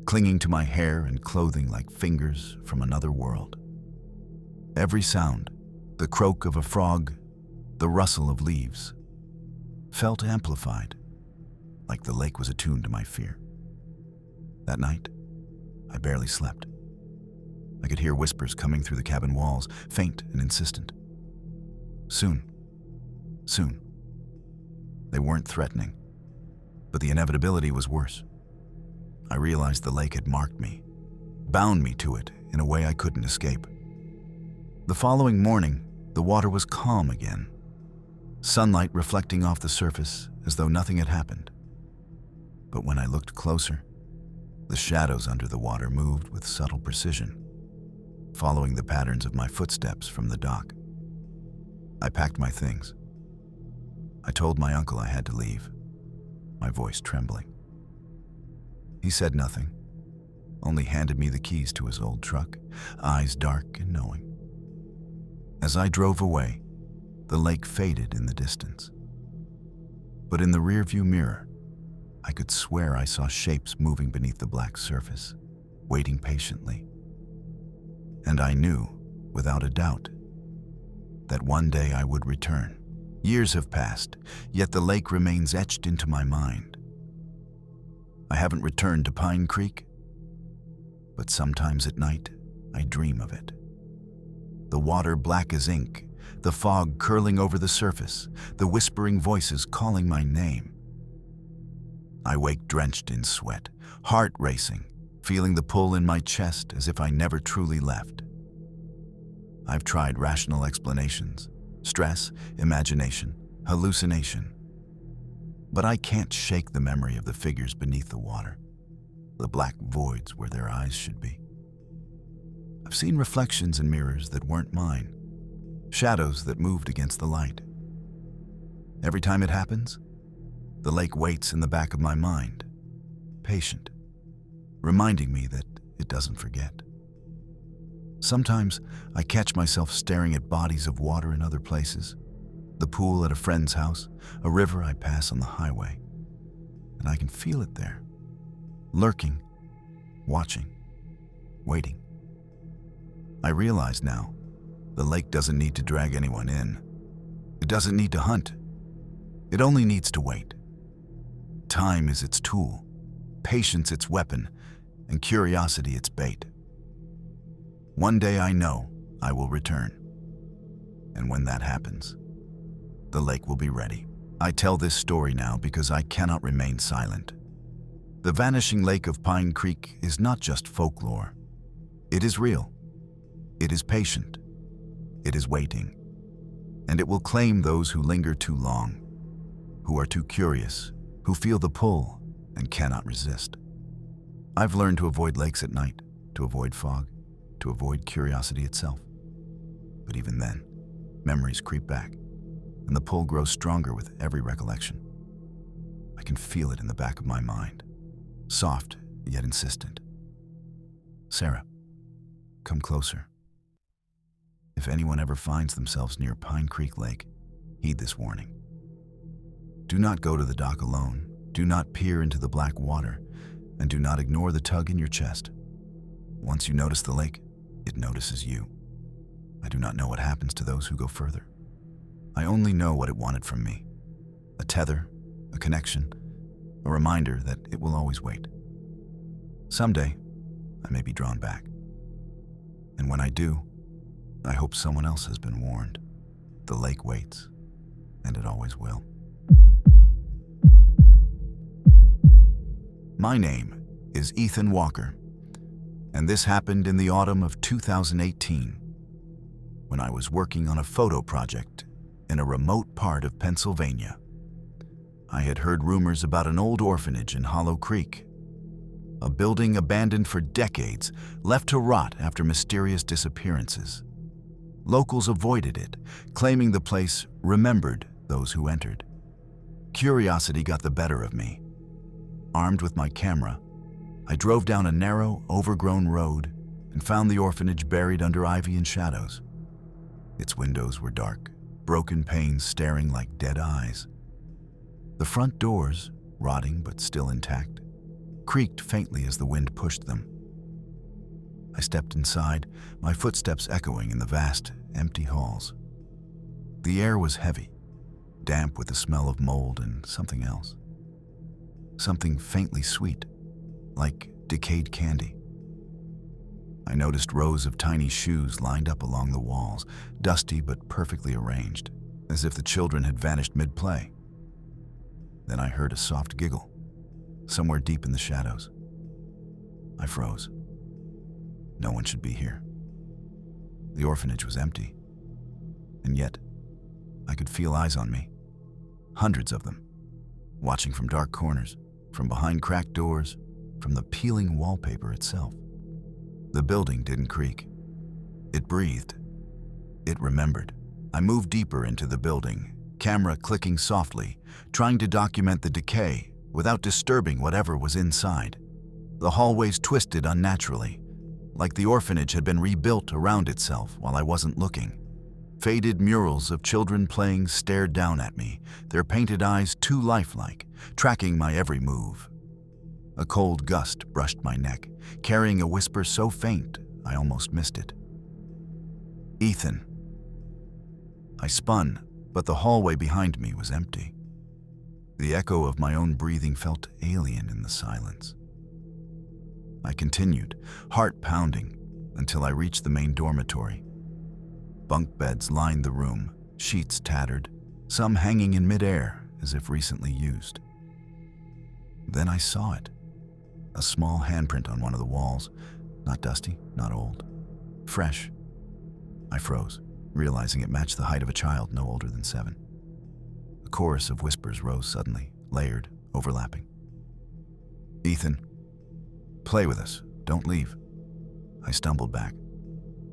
clinging to my hair and clothing like fingers from another world. Every sound, the croak of a frog, the rustle of leaves, felt amplified, like the lake was attuned to my fear. That night, I barely slept. I could hear whispers coming through the cabin walls, faint and insistent. Soon. Soon. They weren't threatening, but the inevitability was worse. I realized the lake had marked me, bound me to it in a way I couldn't escape. The following morning, the water was calm again, sunlight reflecting off the surface as though nothing had happened. But when I looked closer, the shadows under the water moved with subtle precision, following the patterns of my footsteps from the dock. I packed my things. I told my uncle I had to leave, my voice trembling. He said nothing, only handed me the keys to his old truck, eyes dark and knowing. As I drove away, the lake faded in the distance. But in the rearview mirror, I could swear I saw shapes moving beneath the black surface, waiting patiently. And I knew, without a doubt, that one day I would return. Years have passed, yet the lake remains etched into my mind. I haven't returned to Pine Creek, but sometimes at night, I dream of it. The water black as ink, the fog curling over the surface, the whispering voices calling my name. I wake drenched in sweat, heart racing, feeling the pull in my chest as if I never truly left. I've tried rational explanations, stress, imagination, hallucination. But I can't shake the memory of the figures beneath the water, the black voids where their eyes should be. I've seen reflections in mirrors that weren't mine, shadows that moved against the light. Every time it happens, the lake waits in the back of my mind, patient, reminding me that it doesn't forget. Sometimes I catch myself staring at bodies of water in other places, the pool at a friend's house, a river I pass on the highway. And I can feel it there, lurking, watching, waiting. I realize now, the lake doesn't need to drag anyone in. It doesn't need to hunt. It only needs to wait. Time is its tool, patience its weapon, and curiosity its bait. One day I know I will return. And when that happens, the lake will be ready. I tell this story now because I cannot remain silent. The vanishing lake of Pine Creek is not just folklore. It is real. It is patient. It is waiting. And it will claim those who linger too long, who are too curious, who feel the pull and cannot resist. I've learned to avoid lakes at night, to avoid fog, to avoid curiosity itself. But even then, memories creep back, and the pull grows stronger with every recollection. I can feel it in the back of my mind, soft yet insistent. Sarah, come closer. If anyone ever finds themselves near Pine Creek Lake, heed this warning. Do not go to the dock alone, do not peer into the black water, and do not ignore the tug in your chest. Once you notice the lake, it notices you. I do not know what happens to those who go further. I only know what it wanted from me. A tether, a connection, a reminder that it will always wait. Someday, I may be drawn back. And when I do, I hope someone else has been warned. The lake waits, and it always will. My name is Ethan Walker, and this happened in the autumn of 2018, when I was working on a photo project in a remote part of Pennsylvania. I had heard rumors about an old orphanage in Hollow Creek, a building abandoned for decades, left to rot after mysterious disappearances. Locals avoided it, claiming the place remembered those who entered. Curiosity got the better of me. Armed with my camera, I drove down a narrow, overgrown road and found the orphanage buried under ivy and shadows. Its windows were dark, broken panes staring like dead eyes. The front doors, rotting but still intact, creaked faintly as the wind pushed them. I stepped inside, my footsteps echoing in the vast, empty halls. The air was heavy, damp with the smell of mold and something else. Something faintly sweet, like decayed candy. I noticed rows of tiny shoes lined up along the walls, dusty but perfectly arranged, as if the children had vanished mid-play. Then I heard a soft giggle, somewhere deep in the shadows. I froze. No one should be here. The orphanage was empty, and yet I could feel eyes on me, hundreds of them, watching from dark corners, from behind cracked doors, from the peeling wallpaper itself. The building didn't creak. It breathed. It remembered. I moved deeper into the building, camera clicking softly, trying to document the decay without disturbing whatever was inside. The hallways twisted unnaturally, like the orphanage had been rebuilt around itself while I wasn't looking. Faded murals of children playing stared down at me, their painted eyes too lifelike, tracking my every move. A cold gust brushed my neck, carrying a whisper so faint I almost missed it. Ethan. I spun, but the hallway behind me was empty. The echo of my own breathing felt alien in the silence. I continued, heart pounding, until I reached the main dormitory. Bunk beds lined the room, sheets tattered, some hanging in midair as if recently used. Then I saw it. A small handprint on one of the walls, not dusty, not old, fresh. I froze, realizing it matched the height of a child no older than 7. A chorus of whispers rose suddenly, layered, overlapping. Ethan, play with us, don't leave. I stumbled back,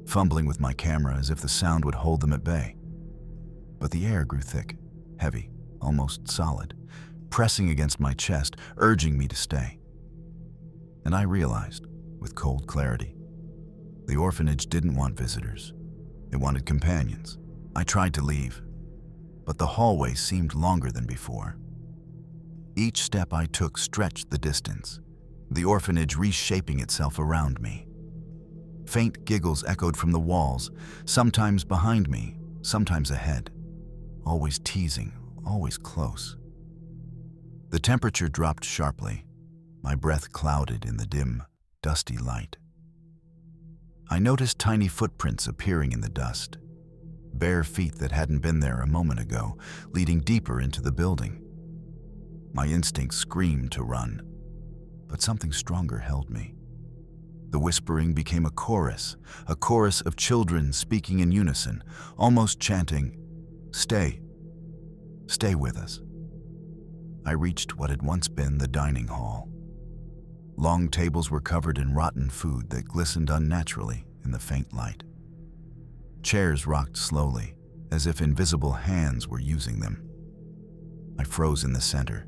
fumbling with my camera as if the sound would hold them at bay. But the air grew thick, heavy, almost solid, pressing against my chest, urging me to stay. And I realized, with cold clarity, the orphanage didn't want visitors. It wanted companions. I tried to leave, but the hallway seemed longer than before. Each step I took stretched the distance, the orphanage reshaping itself around me. Faint giggles echoed from the walls, sometimes behind me, sometimes ahead, always teasing, always close. The temperature dropped sharply, my breath clouded in the dim, dusty light. I noticed tiny footprints appearing in the dust, bare feet that hadn't been there a moment ago, leading deeper into the building. My instincts screamed to run, but something stronger held me. The whispering became a chorus of children speaking in unison, almost chanting, "Stay, stay with us." I reached what had once been the dining hall. Long tables were covered in rotten food that glistened unnaturally in the faint light. Chairs rocked slowly, as if invisible hands were using them. I froze in the center,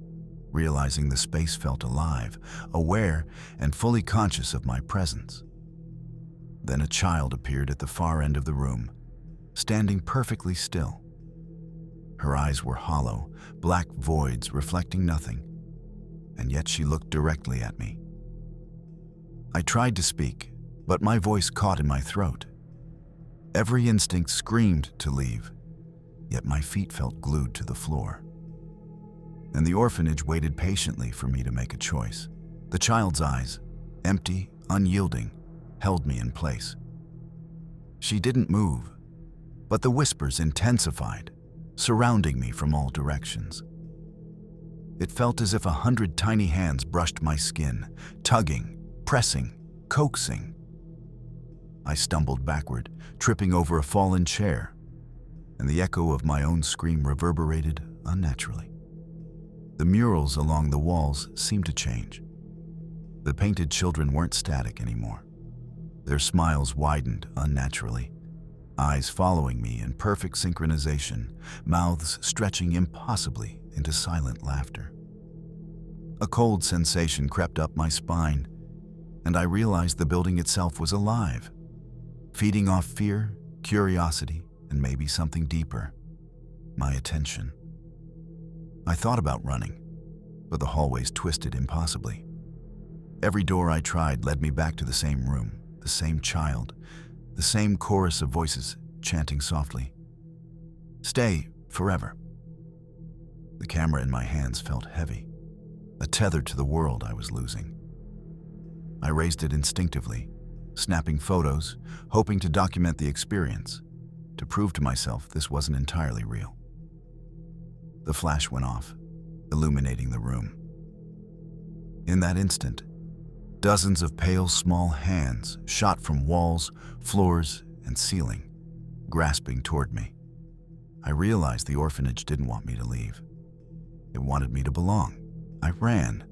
realizing the space felt alive, aware and fully conscious of my presence. Then a child appeared at the far end of the room, standing perfectly still. Her eyes were hollow, black voids reflecting nothing, and yet she looked directly at me. I tried to speak, but my voice caught in my throat. Every instinct screamed to leave, yet my feet felt glued to the floor. And the orphanage waited patiently for me to make a choice. The child's eyes, empty, unyielding, held me in place. She didn't move, but the whispers intensified, surrounding me from all directions. It felt as if 100 tiny hands brushed my skin, tugging, pressing, coaxing. I stumbled backward, tripping over a fallen chair, and the echo of my own scream reverberated unnaturally. The murals along the walls seemed to change. The painted children weren't static anymore. Their smiles widened unnaturally, eyes following me in perfect synchronization, mouths stretching impossibly into silent laughter. A cold sensation crept up my spine, and I realized the building itself was alive, feeding off fear, curiosity, and maybe something deeper, my attention. I thought about running, but the hallways twisted impossibly. Every door I tried led me back to the same room, the same child, the same chorus of voices chanting softly, "Stay forever." The camera in my hands felt heavy, a tether to the world I was losing. I raised it instinctively, snapping photos, hoping to document the experience, to prove to myself this wasn't entirely real. The flash went off, illuminating the room. In that instant, dozens of pale, small hands shot from walls, floors, and ceiling, grasping toward me. I realized the orphanage didn't want me to leave. It wanted me to belong. I ran,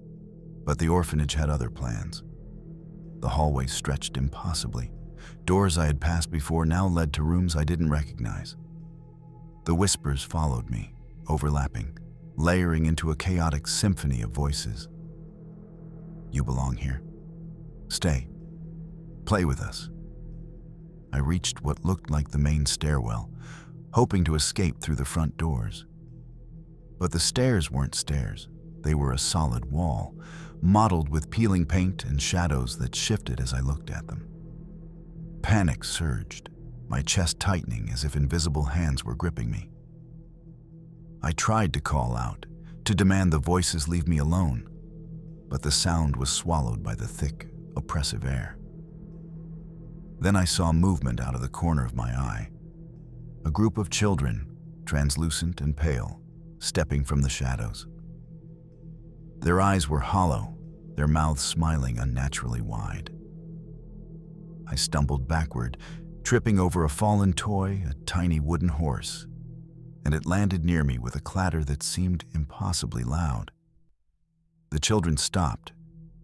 but the orphanage had other plans. The hallways stretched impossibly. Doors I had passed before now led to rooms I didn't recognize. The whispers followed me, overlapping, layering into a chaotic symphony of voices. "You belong here. Stay. Play with us." I reached what looked like the main stairwell, hoping to escape through the front doors. But the stairs weren't stairs. They were a solid wall, mottled with peeling paint and shadows that shifted as I looked at them. Panic surged, my chest tightening as if invisible hands were gripping me. I tried to call out, to demand the voices leave me alone, but the sound was swallowed by the thick, oppressive air. Then I saw movement out of the corner of my eye. A group of children, translucent and pale, stepping from the shadows. Their eyes were hollow, their mouths smiling unnaturally wide. I stumbled backward, tripping over a fallen toy, a tiny wooden horse, and it landed near me with a clatter that seemed impossibly loud. The children stopped,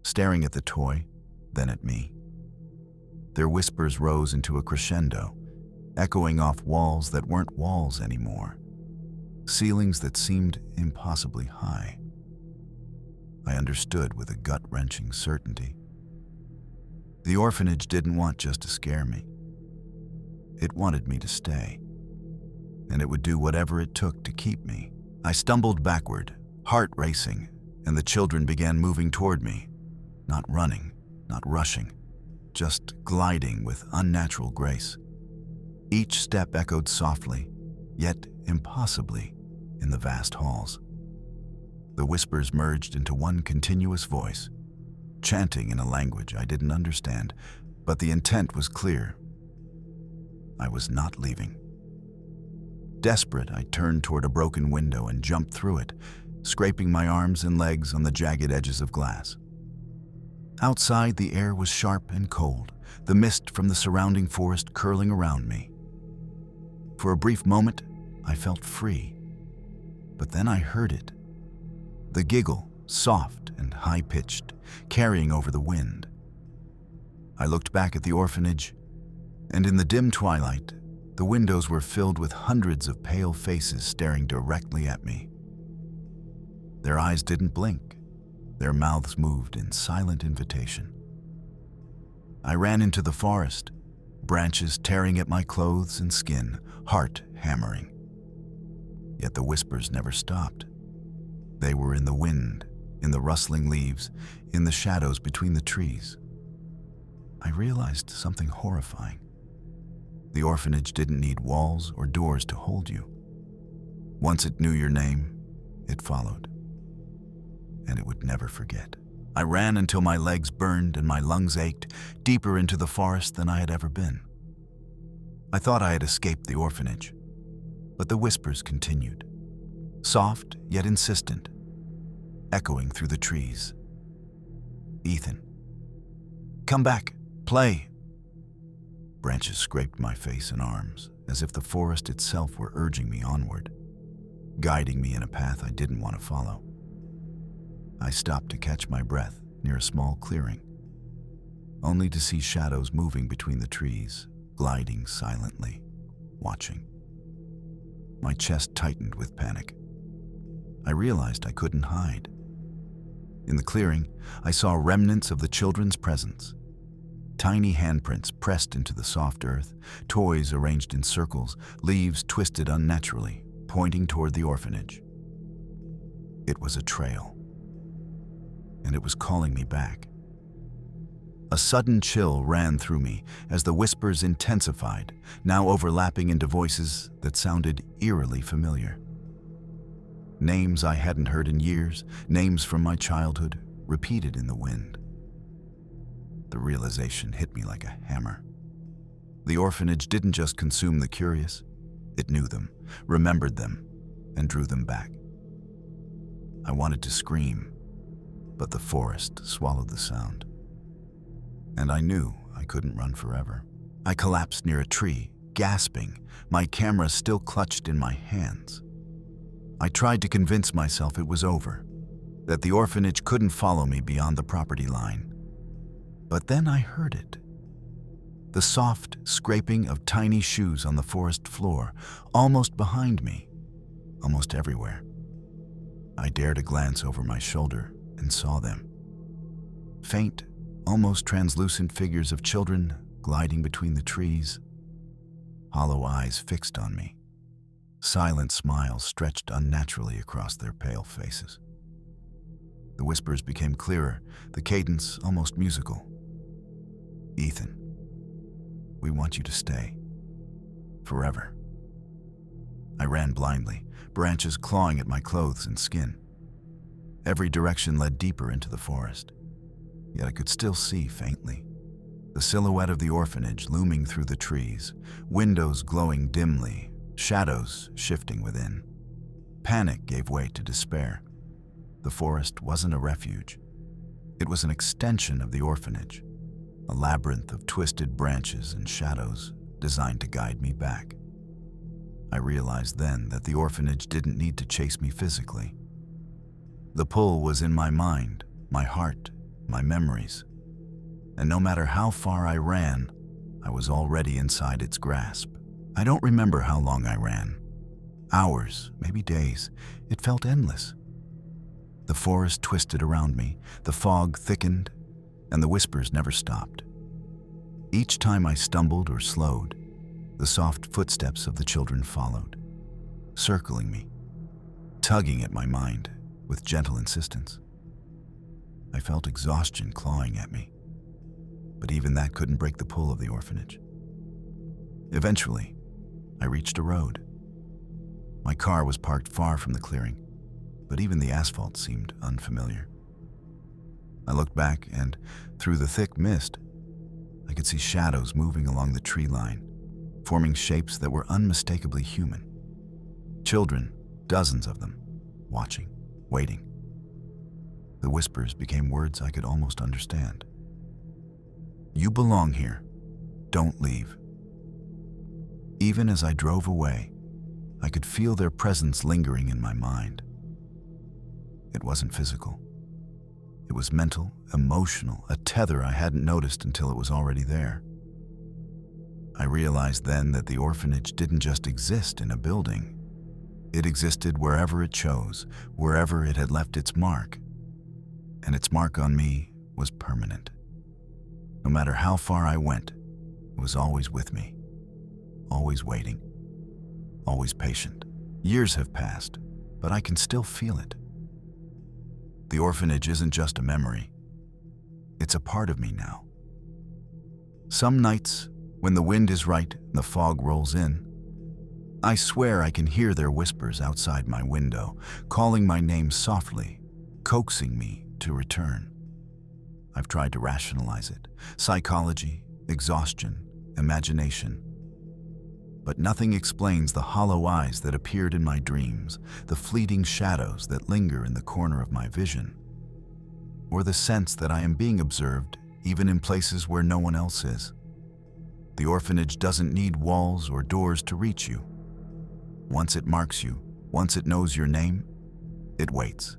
staring at the toy, then at me. Their whispers rose into a crescendo, echoing off walls that weren't walls anymore, ceilings that seemed impossibly high. I understood with a gut-wrenching certainty. The orphanage didn't want just to scare me. It wanted me to stay. and it would do whatever it took to keep me. I stumbled backward, heart racing, and the children began moving toward me. Not running, not rushing, just gliding with unnatural grace. Each step echoed softly, yet impossibly, in the vast halls. The whispers merged into one continuous voice, chanting in a language I didn't understand, but the intent was clear. I was not leaving. Desperate, I turned toward a broken window and jumped through it, scraping my arms and legs on the jagged edges of glass. Outside, the air was sharp and cold, the mist from the surrounding forest curling around me. For a brief moment, I felt free. But then I heard it. The giggle, soft and high-pitched, carrying over the wind. I looked back at the orphanage, and in the dim twilight, the windows were filled with hundreds of pale faces staring directly at me. Their eyes didn't blink. Their mouths moved in silent invitation. I ran into the forest, branches tearing at my clothes and skin, heart hammering. Yet the whispers never stopped. They were in the wind, in the rustling leaves, in the shadows between the trees. I realized something horrifying. The orphanage didn't need walls or doors to hold you. Once it knew your name, it followed. And it would never forget. I ran until my legs burned and my lungs ached, deeper into the forest than I had ever been. I thought I had escaped the orphanage, but the whispers continued, soft yet insistent, echoing through the trees. Ethan, come back, play. Branches scraped my face and arms, as if the forest itself were urging me onward, guiding me in a path I didn't want to follow. I stopped to catch my breath near a small clearing, only to see shadows moving between the trees, gliding silently, watching. My chest tightened with panic. I realized I couldn't hide. In the clearing, I saw remnants of the children's presence. Tiny handprints pressed into the soft earth, toys arranged in circles, leaves twisted unnaturally, pointing toward the orphanage. It was a trail, and it was calling me back. A sudden chill ran through me as the whispers intensified, now overlapping into voices that sounded eerily familiar. Names I hadn't heard in years, names from my childhood, repeated in the wind. The realization hit me like a hammer. The orphanage didn't just consume the curious, it knew them, remembered them, and drew them back. I wanted to scream, but the forest swallowed the sound. And I knew I couldn't run forever. I collapsed near a tree, gasping, my camera still clutched in my hands. I tried to convince myself it was over, that the orphanage couldn't follow me beyond the property line. But then I heard it. The soft scraping of tiny shoes on the forest floor, almost behind me, almost everywhere. I dared a glance over my shoulder and saw them. Faint, almost translucent figures of children gliding between the trees, hollow eyes fixed on me, silent smiles stretched unnaturally across their pale faces. The whispers became clearer, the cadence almost musical. Ethan, we want you to stay. Forever. I ran blindly, branches clawing at my clothes and skin. Every direction led deeper into the forest, yet I could still see faintly. The silhouette of the orphanage looming through the trees, windows glowing dimly, shadows shifting within. Panic gave way to despair. The forest wasn't a refuge. It was an extension of the orphanage, a labyrinth of twisted branches and shadows designed to guide me back. I realized then that the orphanage didn't need to chase me physically. The pull was in my mind, my heart, my memories. And no matter how far I ran, I was already inside its grasp. I don't remember how long I ran. Hours, maybe days. It felt endless. The forest twisted around me, the fog thickened, and the whispers never stopped. Each time I stumbled or slowed, the soft footsteps of the children followed. circling me, tugging at my mind with gentle insistence. I felt exhaustion clawing at me, but even that couldn't break the pull of the orphanage. Eventually, I reached a road. My car was parked far from the clearing, but even the asphalt seemed unfamiliar. I looked back, and through the thick mist, I could see shadows moving along the tree line, forming shapes that were unmistakably human. Children, dozens of them, watching, waiting. The whispers became words I could almost understand. "You belong here. Don't leave." Even as I drove away, I could feel their presence lingering in my mind. It wasn't physical. It was mental, emotional, a tether I hadn't noticed until it was already there. I realized then that the orphanage didn't just exist in a building. It existed wherever it chose, wherever it had left its mark. And its mark on me was permanent. No matter how far I went, it was always with me, always waiting, always patient. Years have passed, but I can still feel it. The orphanage isn't just a memory. It's a part of me now. Some nights, when the wind is right and the fog rolls in, I swear I can hear their whispers outside my window, calling my name softly, coaxing me to return. I've tried to rationalize it. Psychology, exhaustion, imagination. But nothing explains the hollow eyes that appeared in my dreams, the fleeting shadows that linger in the corner of my vision, or the sense that I am being observed even in places where no one else is. The orphanage doesn't need walls or doors to reach you. Once it marks you, once it knows your name, it waits.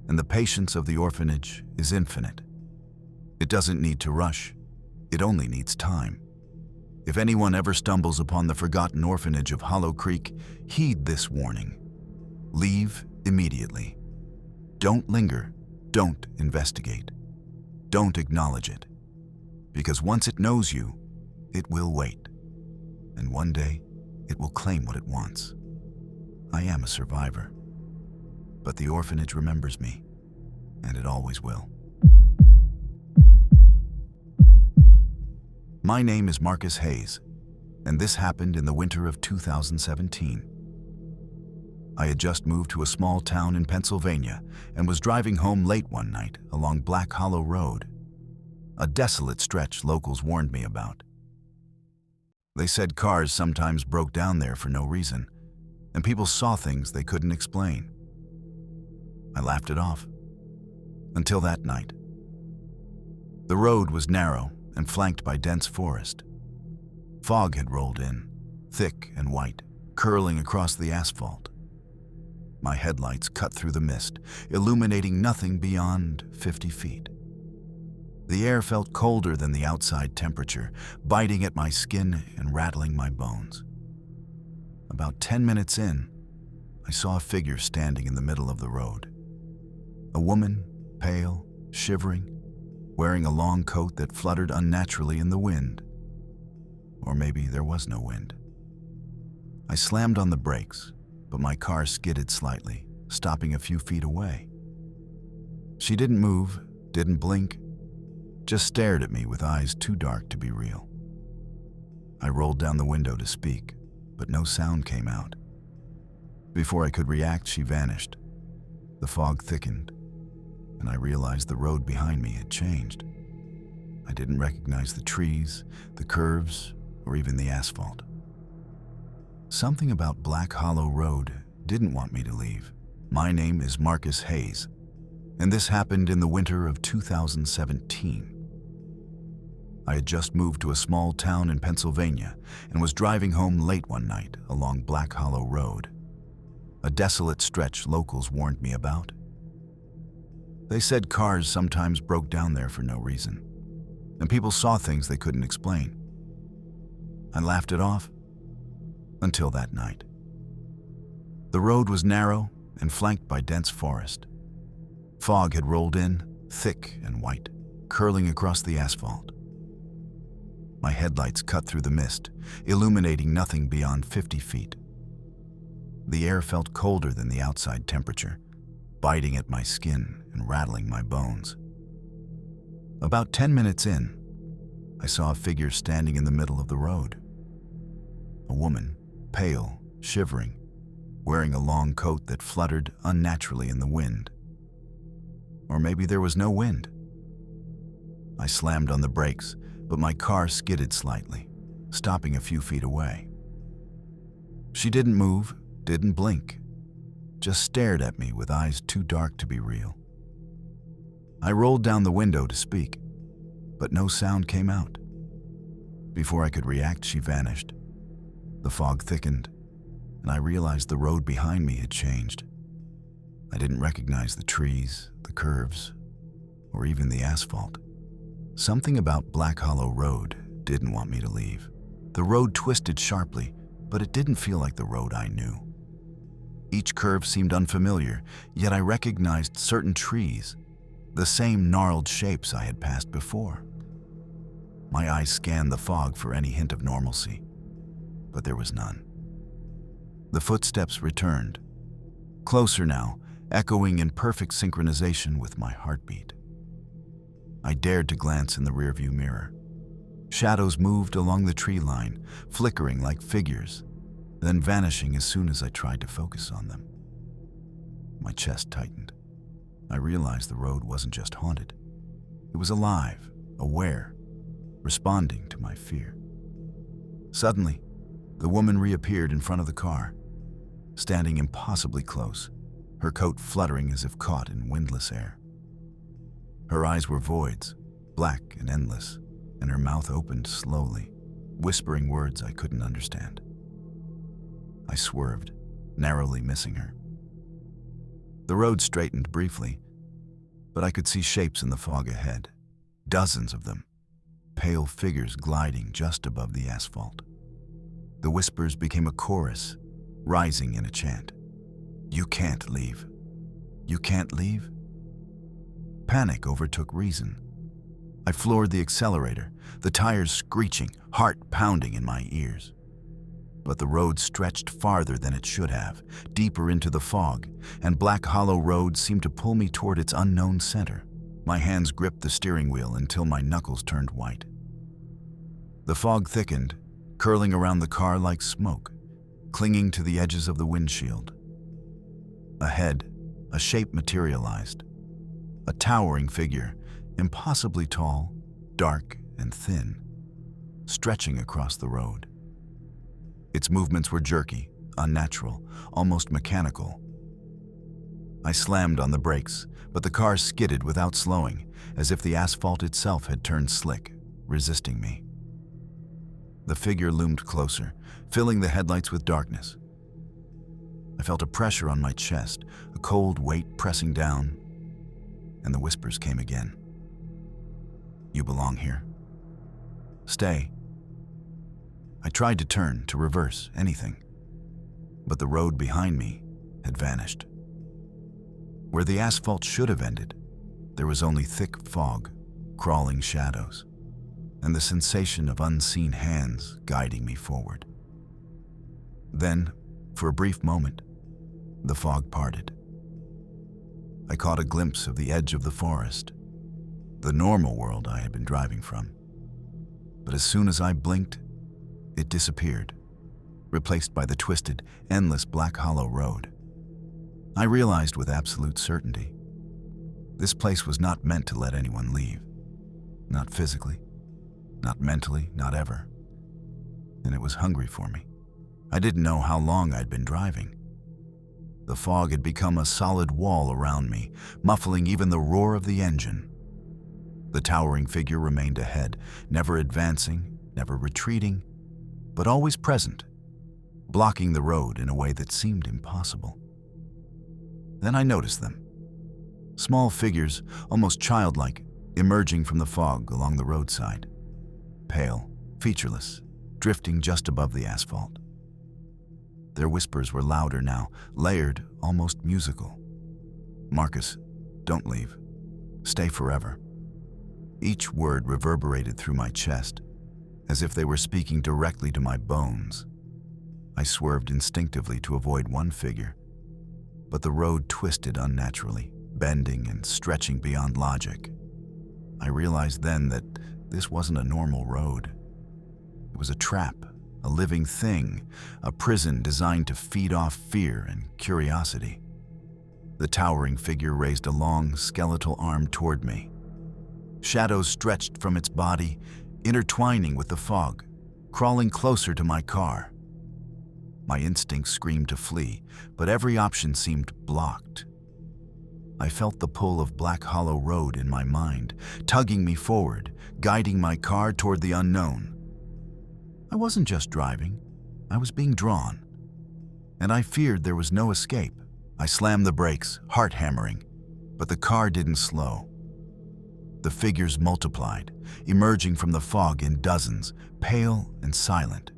And the patience of the orphanage is infinite. It doesn't need to rush. It only needs time. If anyone ever stumbles upon the forgotten orphanage of Hollow Creek, heed this warning. Leave immediately. Don't linger. Don't investigate. Don't acknowledge it. Because once it knows you, it will wait. And one day, it will claim what it wants. I am a survivor. But the orphanage remembers me, and it always will. My name is Marcus Hayes, and this happened in the winter of 2017. I had just moved to a small town in Pennsylvania and was driving home late one night along Black Hollow Road, a desolate stretch locals warned me about. They said cars sometimes broke down there for no reason, and people saw things they couldn't explain. I laughed it off, until that night. The road was narrow and flanked by dense forest. Fog had rolled in, thick and white, curling across the asphalt. My headlights cut through the mist, illuminating nothing beyond 50 feet. The air felt colder than the outside temperature, biting at my skin and rattling my bones. About 10 minutes in, I saw a figure standing in the middle of the road. A woman, pale, shivering, wearing a long coat that fluttered unnaturally in the wind. Or maybe there was no wind. I slammed on the brakes, but my car skidded slightly, stopping a few feet away. She didn't move, didn't blink, just stared at me with eyes too dark to be real. I rolled down the window to speak, but no sound came out. Before I could react, she vanished. The fog thickened, and I realized the road behind me had changed. I didn't recognize the trees, the curves, or even the asphalt. Something about Black Hollow Road didn't want me to leave. My name is Marcus Hayes, and this happened in the winter of 2017. I had just moved to a small town in Pennsylvania and was driving home late one night along Black Hollow Road, a desolate stretch locals warned me about. They said cars sometimes broke down there for no reason, and people saw things they couldn't explain. I laughed it off, until that night. The road was narrow and flanked by dense forest. Fog had rolled in, thick and white, curling across the asphalt. My headlights cut through the mist, illuminating nothing beyond 50 feet. The air felt colder than the outside temperature, biting at my skin and rattling my bones. About 10 minutes in, I saw a figure standing in the middle of the road. A woman, pale, shivering, wearing a long coat that fluttered unnaturally in the wind. Or maybe there was no wind. I slammed on the brakes, but my car skidded slightly, stopping a few feet away. She didn't move, didn't blink, just stared at me with eyes too dark to be real. I rolled down the window to speak, but no sound came out. Before I could react, she vanished. The fog thickened, and I realized the road behind me had changed. I didn't recognize the trees, the curves, or even the asphalt. Something about Black Hollow Road didn't want me to leave. The road twisted sharply, but it didn't feel like the road I knew. Each curve seemed unfamiliar, yet I recognized certain trees, the same gnarled shapes I had passed before. My eyes scanned the fog for any hint of normalcy, but there was none. The footsteps returned, closer now, echoing in perfect synchronization with my heartbeat. I dared to glance in the rearview mirror. Shadows moved along the tree line, flickering like figures, then vanishing as soon as I tried to focus on them. My chest tightened. I realized the road wasn't just haunted. It was alive, aware, responding to my fear. Suddenly, the woman reappeared in front of the car, standing impossibly close, her coat fluttering as if caught in windless air. Her eyes were voids, black and endless, and her mouth opened slowly, whispering words I couldn't understand. I swerved, narrowly missing her. The road straightened briefly, but I could see shapes in the fog ahead, dozens of them, pale figures gliding just above the asphalt. The whispers became a chorus, rising in a chant. "You can't leave. You can't leave?" Panic overtook reason. I floored the accelerator, the tires screeching, heart pounding in my ears. But the road stretched farther than it should have, deeper into the fog, and Black Hollow Road seemed to pull me toward its unknown center. My hands gripped the steering wheel until my knuckles turned white. The fog thickened, curling around the car like smoke, clinging to the edges of the windshield. Ahead, a shape materialized. A towering figure, impossibly tall, dark and thin, stretching across the road. Its movements were jerky, unnatural, almost mechanical. I slammed on the brakes, but the car skidded without slowing, as if the asphalt itself had turned slick, resisting me. The figure loomed closer, filling the headlights with darkness. I felt a pressure on my chest, a cold weight pressing down, and the whispers came again. "You belong here. Stay." I tried to turn, to reverse, anything, but the road behind me had vanished. Where the asphalt should have ended, there was only thick fog, crawling shadows, and the sensation of unseen hands guiding me forward. Then, for a brief moment, the fog parted. I caught a glimpse of the edge of the forest, the normal world I had been driving from. But as soon as I blinked, it disappeared, replaced by the twisted, endless Black Hollow Road. I realized with absolute certainty, this place was not meant to let anyone leave. Not physically, not mentally, not ever. And it was hungry for me. I didn't know how long I'd been driving. The fog had become a solid wall around me, muffling even the roar of the engine. The towering figure remained ahead, never advancing, never retreating, but always present, blocking the road in a way that seemed impossible. Then I noticed them. Small figures, almost childlike, emerging from the fog along the roadside. Pale, featureless, drifting just above the asphalt. Their whispers were louder now, layered, almost musical. "Marcus, don't leave. Stay forever." Each word reverberated through my chest, as if they were speaking directly to my bones. I swerved instinctively to avoid one figure, but the road twisted unnaturally, bending and stretching beyond logic. I realized then that this wasn't a normal road. It was a trap, a living thing, a prison designed to feed off fear and curiosity. The towering figure raised a long, skeletal arm toward me. Shadows stretched from its body, intertwining with the fog, crawling closer to my car. My instincts screamed to flee, but every option seemed blocked. I felt the pull of Black Hollow Road in my mind, tugging me forward, guiding my car toward the unknown. I wasn't just driving, I was being drawn, and I feared there was no escape. I slammed the brakes, heart hammering, but the car didn't slow. The figures multiplied, emerging from the fog in dozens, pale and silent,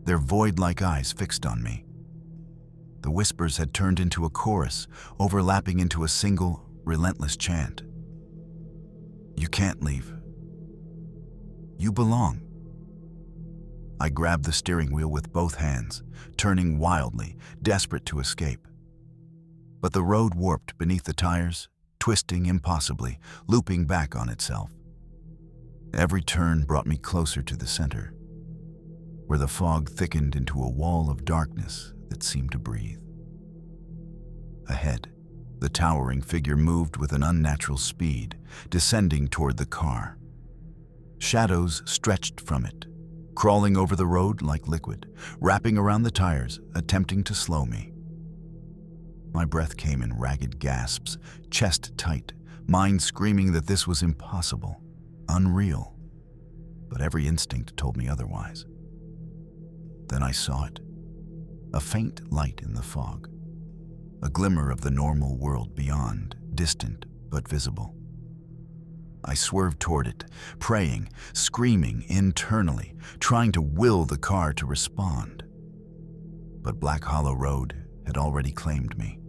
their void-like eyes fixed on me. The whispers had turned into a chorus, overlapping into a single, relentless chant. You can't leave. You belong. I grabbed the steering wheel with both hands, turning wildly, desperate to escape. But the road warped beneath the tires, twisting impossibly, looping back on itself. Every turn brought me closer to the center, where the fog thickened into a wall of darkness that seemed to breathe. Ahead, the towering figure moved with an unnatural speed, descending toward the car. Shadows stretched from it, crawling over the road like liquid, wrapping around the tires, attempting to slow me. My breath came in ragged gasps, chest tight, mind screaming that this was impossible, unreal. But every instinct told me otherwise. Then I saw it, a faint light in the fog, a glimmer of the normal world beyond, distant but visible. I swerved toward it, praying, screaming internally, trying to will the car to respond. But Black Hollow Road had already claimed me,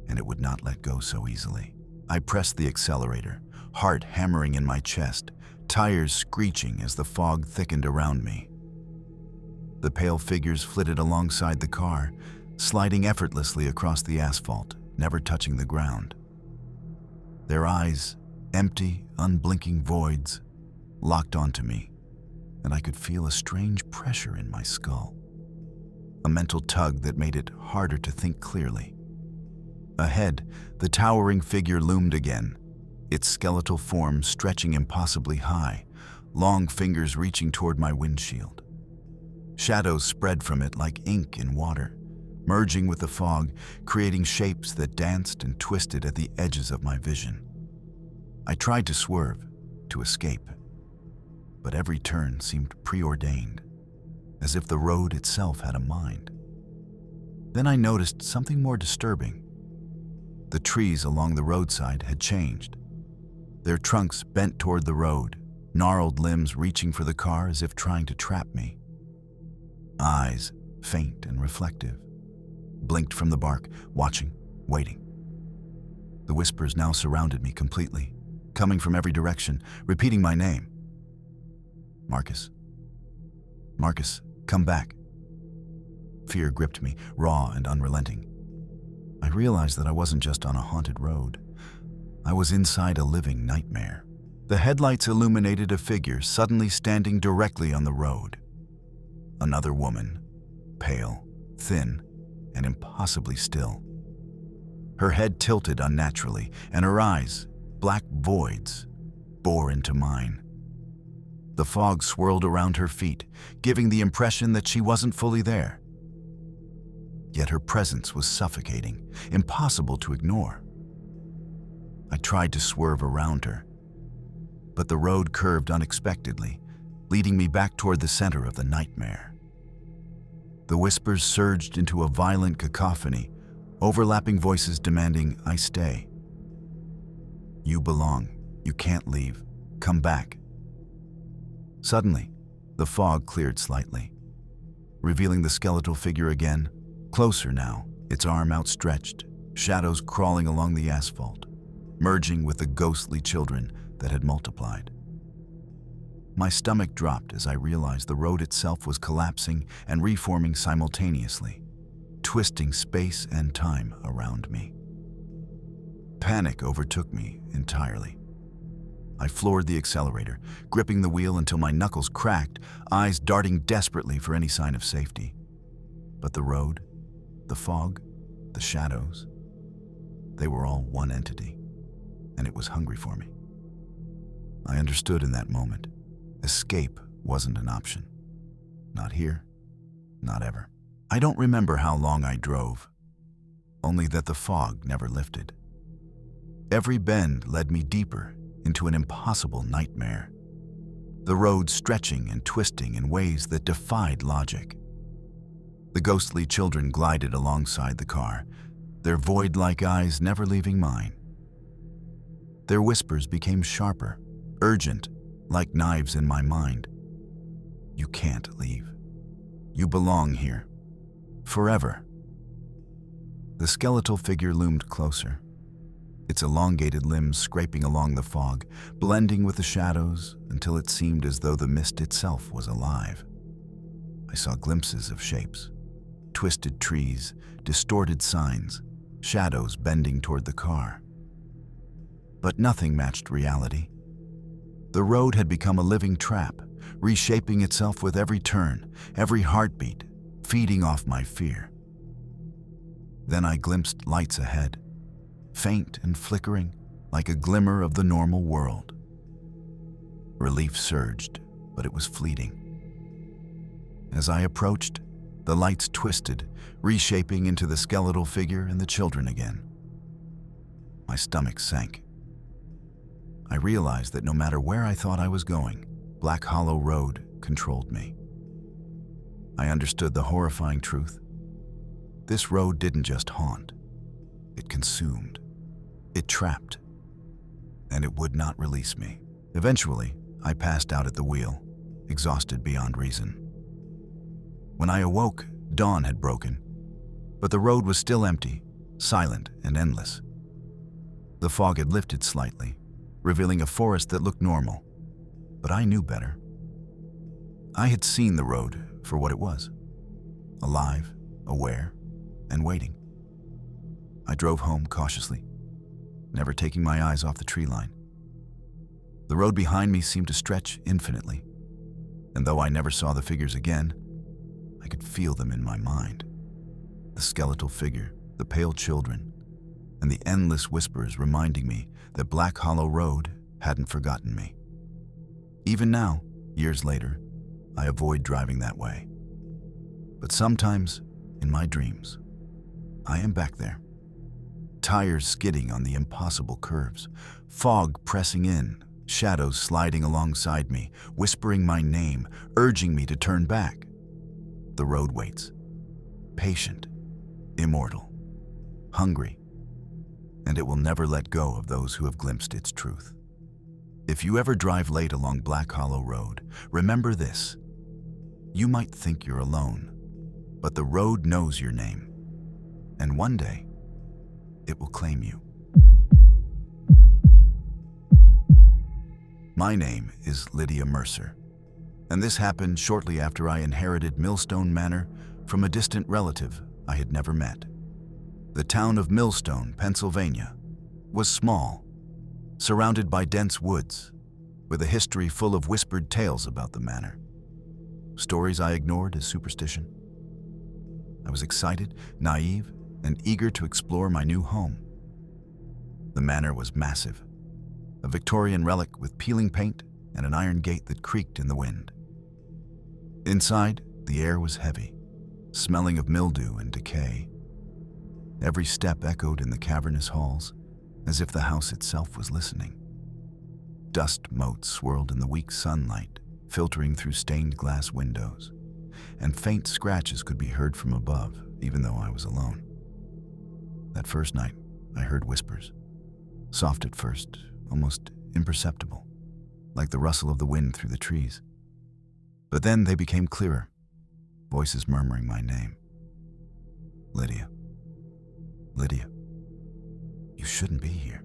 and it would not let go so easily. I pressed the accelerator, heart hammering in my chest, tires screeching as the fog thickened around me. The pale figures flitted alongside the car, sliding effortlessly across the asphalt, never touching the ground. Their eyes, empty, unblinking voids, locked onto me, and I could feel a strange pressure in my skull, a mental tug that made it harder to think clearly. Ahead, the towering figure loomed again, its skeletal form stretching impossibly high, long fingers reaching toward my windshield. Shadows spread from it like ink in water, merging with the fog, creating shapes that danced and twisted at the edges of my vision. I tried to swerve, to escape, but every turn seemed preordained, as if the road itself had a mind. Then I noticed something more disturbing. The trees along the roadside had changed. Their trunks bent toward the road, gnarled limbs reaching for the car as if trying to trap me. Eyes, faint and reflective, blinked from the bark, watching, waiting. The whispers now surrounded me completely, coming from every direction, repeating my name. Marcus. Marcus, come back. Fear gripped me, raw and unrelenting. I realized that I wasn't just on a haunted road. I was inside a living nightmare. The headlights illuminated a figure suddenly standing directly on the road. Another woman, pale, thin, and impossibly still. Her head tilted unnaturally, and her eyes, black voids, bore into mine. The fog swirled around her feet, giving the impression that she wasn't fully there. Yet her presence was suffocating, impossible to ignore. I tried to swerve around her, but the road curved unexpectedly, leading me back toward the center of the nightmare. The whispers surged into a violent cacophony, overlapping voices demanding I stay. You belong. You can't leave. Come back. Suddenly, the fog cleared slightly, revealing the skeletal figure again, closer now, its arm outstretched, shadows crawling along the asphalt, merging with the ghostly children that had multiplied. My stomach dropped as I realized the road itself was collapsing and reforming simultaneously, twisting space and time around me. Panic overtook me entirely. I floored the accelerator, gripping the wheel until my knuckles cracked, eyes darting desperately for any sign of safety. But the road, the fog, the shadows, they were all one entity, and it was hungry for me. I understood in that moment. Escape wasn't an option. Not here, not ever. I don't remember how long I drove, only that the fog never lifted. Every bend led me deeper into an impossible nightmare, the road stretching and twisting in ways that defied logic. The ghostly children glided alongside the car, their void-like eyes never leaving mine. Their whispers became sharper, urgent, like knives in my mind. You can't leave. You belong here. Forever. The skeletal figure loomed closer, its elongated limbs scraping along the fog, blending with the shadows until it seemed as though the mist itself was alive. I saw glimpses of shapes, twisted trees, distorted signs, shadows bending toward the car. But nothing matched reality. The road had become a living trap, reshaping itself with every turn, every heartbeat, feeding off my fear. Then I glimpsed lights ahead, faint and flickering, like a glimmer of the normal world. Relief surged, but it was fleeting. As I approached, the lights twisted, reshaping into the skeletal figure and the children again. My stomach sank. I realized that no matter where I thought I was going, Black Hollow Road controlled me. I understood the horrifying truth. This road didn't just haunt. It consumed. It trapped. And it would not release me. Eventually, I passed out at the wheel, exhausted beyond reason. When I awoke, dawn had broken, but the road was still empty, silent and endless. The fog had lifted slightly, revealing a forest that looked normal, but I knew better. I had seen the road for what it was, alive, aware, and waiting. I drove home cautiously, never taking my eyes off the tree line. The road behind me seemed to stretch infinitely, and though I never saw the figures again, I could feel them in my mind. The skeletal figure, the pale children, and the endless whispers reminding me that Black Hollow Road hadn't forgotten me. Even now, years later, I avoid driving that way. But sometimes, in my dreams, I am back there. Tires skidding on the impossible curves, fog pressing in, shadows sliding alongside me, whispering my name, urging me to turn back. The road waits, patient, immortal, hungry, and it will never let go of those who have glimpsed its truth. If you ever drive late along Black Hollow Road, remember this. You might think you're alone, but the road knows your name, and one day, it will claim you. My name is Lydia Mercer, and this happened shortly after I inherited Millstone Manor from a distant relative I had never met. The town of Millstone, Pennsylvania, was small, surrounded by dense woods, with a history full of whispered tales about the manor. Stories I ignored as superstition. I was excited, naive, and eager to explore my new home. The manor was massive, a Victorian relic with peeling paint and an iron gate that creaked in the wind. Inside, the air was heavy, smelling of mildew and decay. Every step echoed in the cavernous halls, as if the house itself was listening. Dust motes swirled in the weak sunlight, filtering through stained glass windows, and faint scratches could be heard from above, even though I was alone. That first night, I heard whispers. Soft at first, almost imperceptible, like the rustle of the wind through the trees. But then they became clearer, voices murmuring my name. Lydia. Lydia. You shouldn't be here.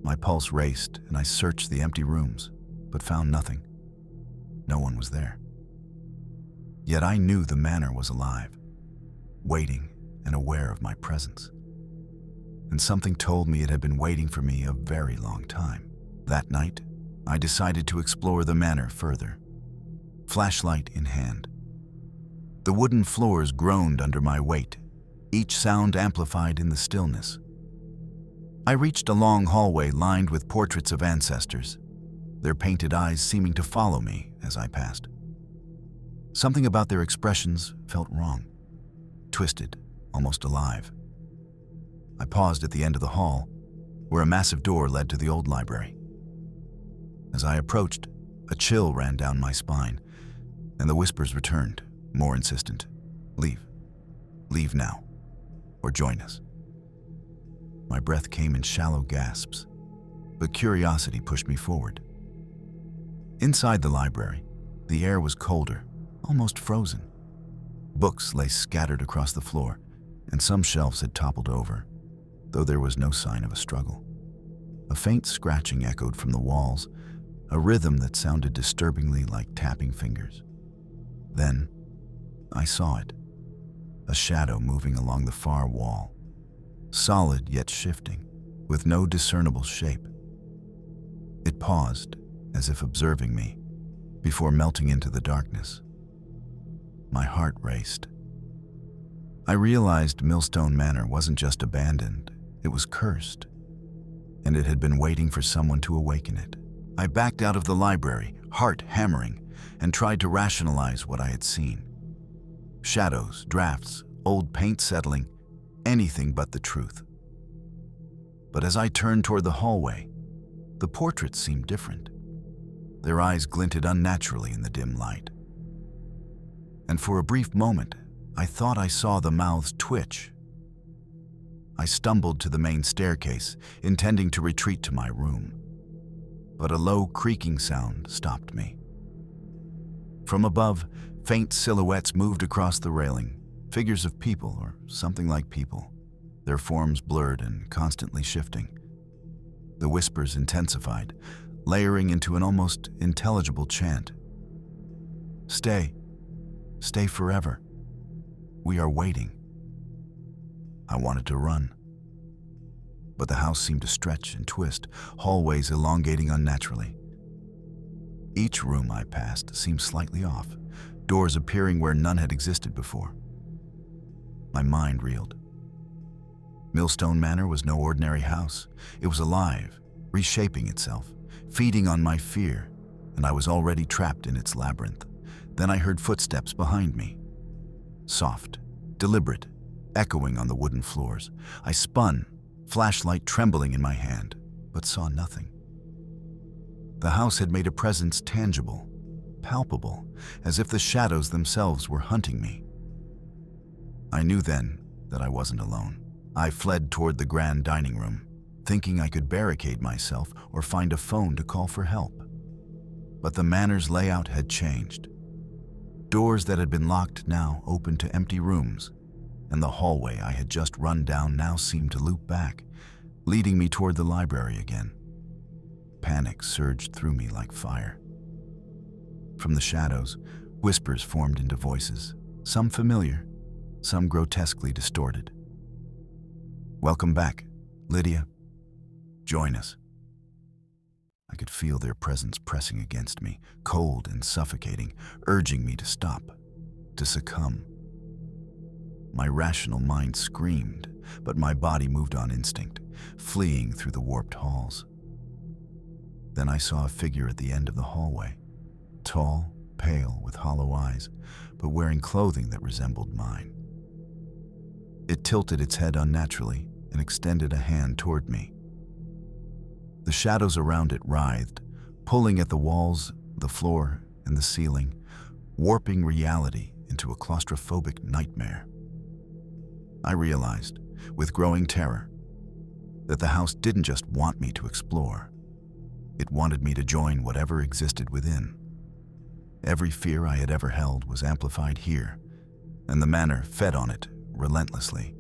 My pulse raced, and I searched the empty rooms, but found nothing. No one was there. Yet I knew the manor was alive, waiting and aware of my presence. And something told me it had been waiting for me a very long time. That night, I decided to explore the manor further, flashlight in hand. The wooden floors groaned under my weight, each sound amplified in the stillness. I reached a long hallway lined with portraits of ancestors, their painted eyes seeming to follow me as I passed. Something about their expressions felt wrong, twisted, almost alive. I paused at the end of the hall, where a massive door led to the old library. As I approached, a chill ran down my spine, and the whispers returned, more insistent. Leave. Leave now, or join us. My breath came in shallow gasps, but curiosity pushed me forward. Inside the library, the air was colder, almost frozen. Books lay scattered across the floor, and some shelves had toppled over, though there was no sign of a struggle. A faint scratching echoed from the walls, a rhythm that sounded disturbingly like tapping fingers. Then, I saw it, a shadow moving along the far wall, solid yet shifting, with no discernible shape. It paused, as if observing me, before melting into the darkness. My heart raced. I realized Millstone Manor wasn't just abandoned, it was cursed, and it had been waiting for someone to awaken it. I backed out of the library, heart hammering, and tried to rationalize what I had seen. Shadows, drafts, old paint settling, anything but the truth. But as I turned toward the hallway, the portraits seemed different. Their eyes glinted unnaturally in the dim light. And for a brief moment, I thought I saw the mouths twitch. I stumbled to the main staircase, intending to retreat to my room. But a low creaking sound stopped me. From above, faint silhouettes moved across the railing, figures of people or something like people, their forms blurred and constantly shifting. The whispers intensified, layering into an almost intelligible chant. Stay. Stay forever. We are waiting. I wanted to run. But the house seemed to stretch and twist, hallways elongating unnaturally. Each room I passed seemed slightly off, doors appearing where none had existed before. My mind reeled. Millstone Manor was no ordinary house. It was alive, reshaping itself, feeding on my fear, and I was already trapped in its labyrinth. Then I heard footsteps behind me. Soft, deliberate, echoing on the wooden floors. I spun, flashlight trembling in my hand, but saw nothing. The house had made a presence tangible, palpable, as if the shadows themselves were hunting me. I knew then that I wasn't alone. I fled toward the grand dining room, thinking I could barricade myself or find a phone to call for help. But the manor's layout had changed. Doors that had been locked now opened to empty rooms, and the hallway I had just run down now seemed to loop back, leading me toward the library again. Panic surged through me like fire. From the shadows, whispers formed into voices, some familiar, some grotesquely distorted. Welcome back, Lydia. Join us. I could feel their presence pressing against me, cold and suffocating, urging me to stop, to succumb. My rational mind screamed, but my body moved on instinct, fleeing through the warped halls. Then I saw a figure at the end of the hallway, tall, pale, with hollow eyes, but wearing clothing that resembled mine. It tilted its head unnaturally and extended a hand toward me. The shadows around it writhed, pulling at the walls, the floor, and the ceiling, warping reality into a claustrophobic nightmare. I realized, with growing terror, that the house didn't just want me to explore. It wanted me to join whatever existed within. Every fear I had ever held was amplified here, and the manor fed on it relentlessly.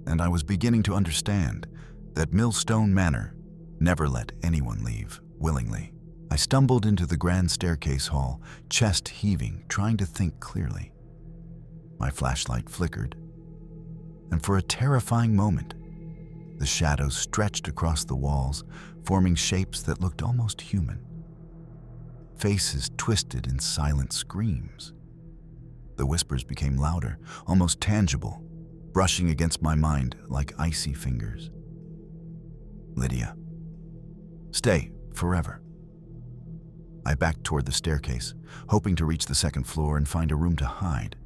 And I was beginning to understand that Millstone Manor never let anyone leave willingly. I stumbled into the grand staircase hall, chest heaving, trying to think clearly. My flashlight flickered, and for a terrifying moment, the shadows stretched across the walls, forming shapes that looked almost human. Faces twisted in silent screams. The whispers became louder, almost tangible, brushing against my mind like icy fingers. Lydia. Stay, forever. I backed toward the staircase, hoping to reach the second floor and find a room to hide.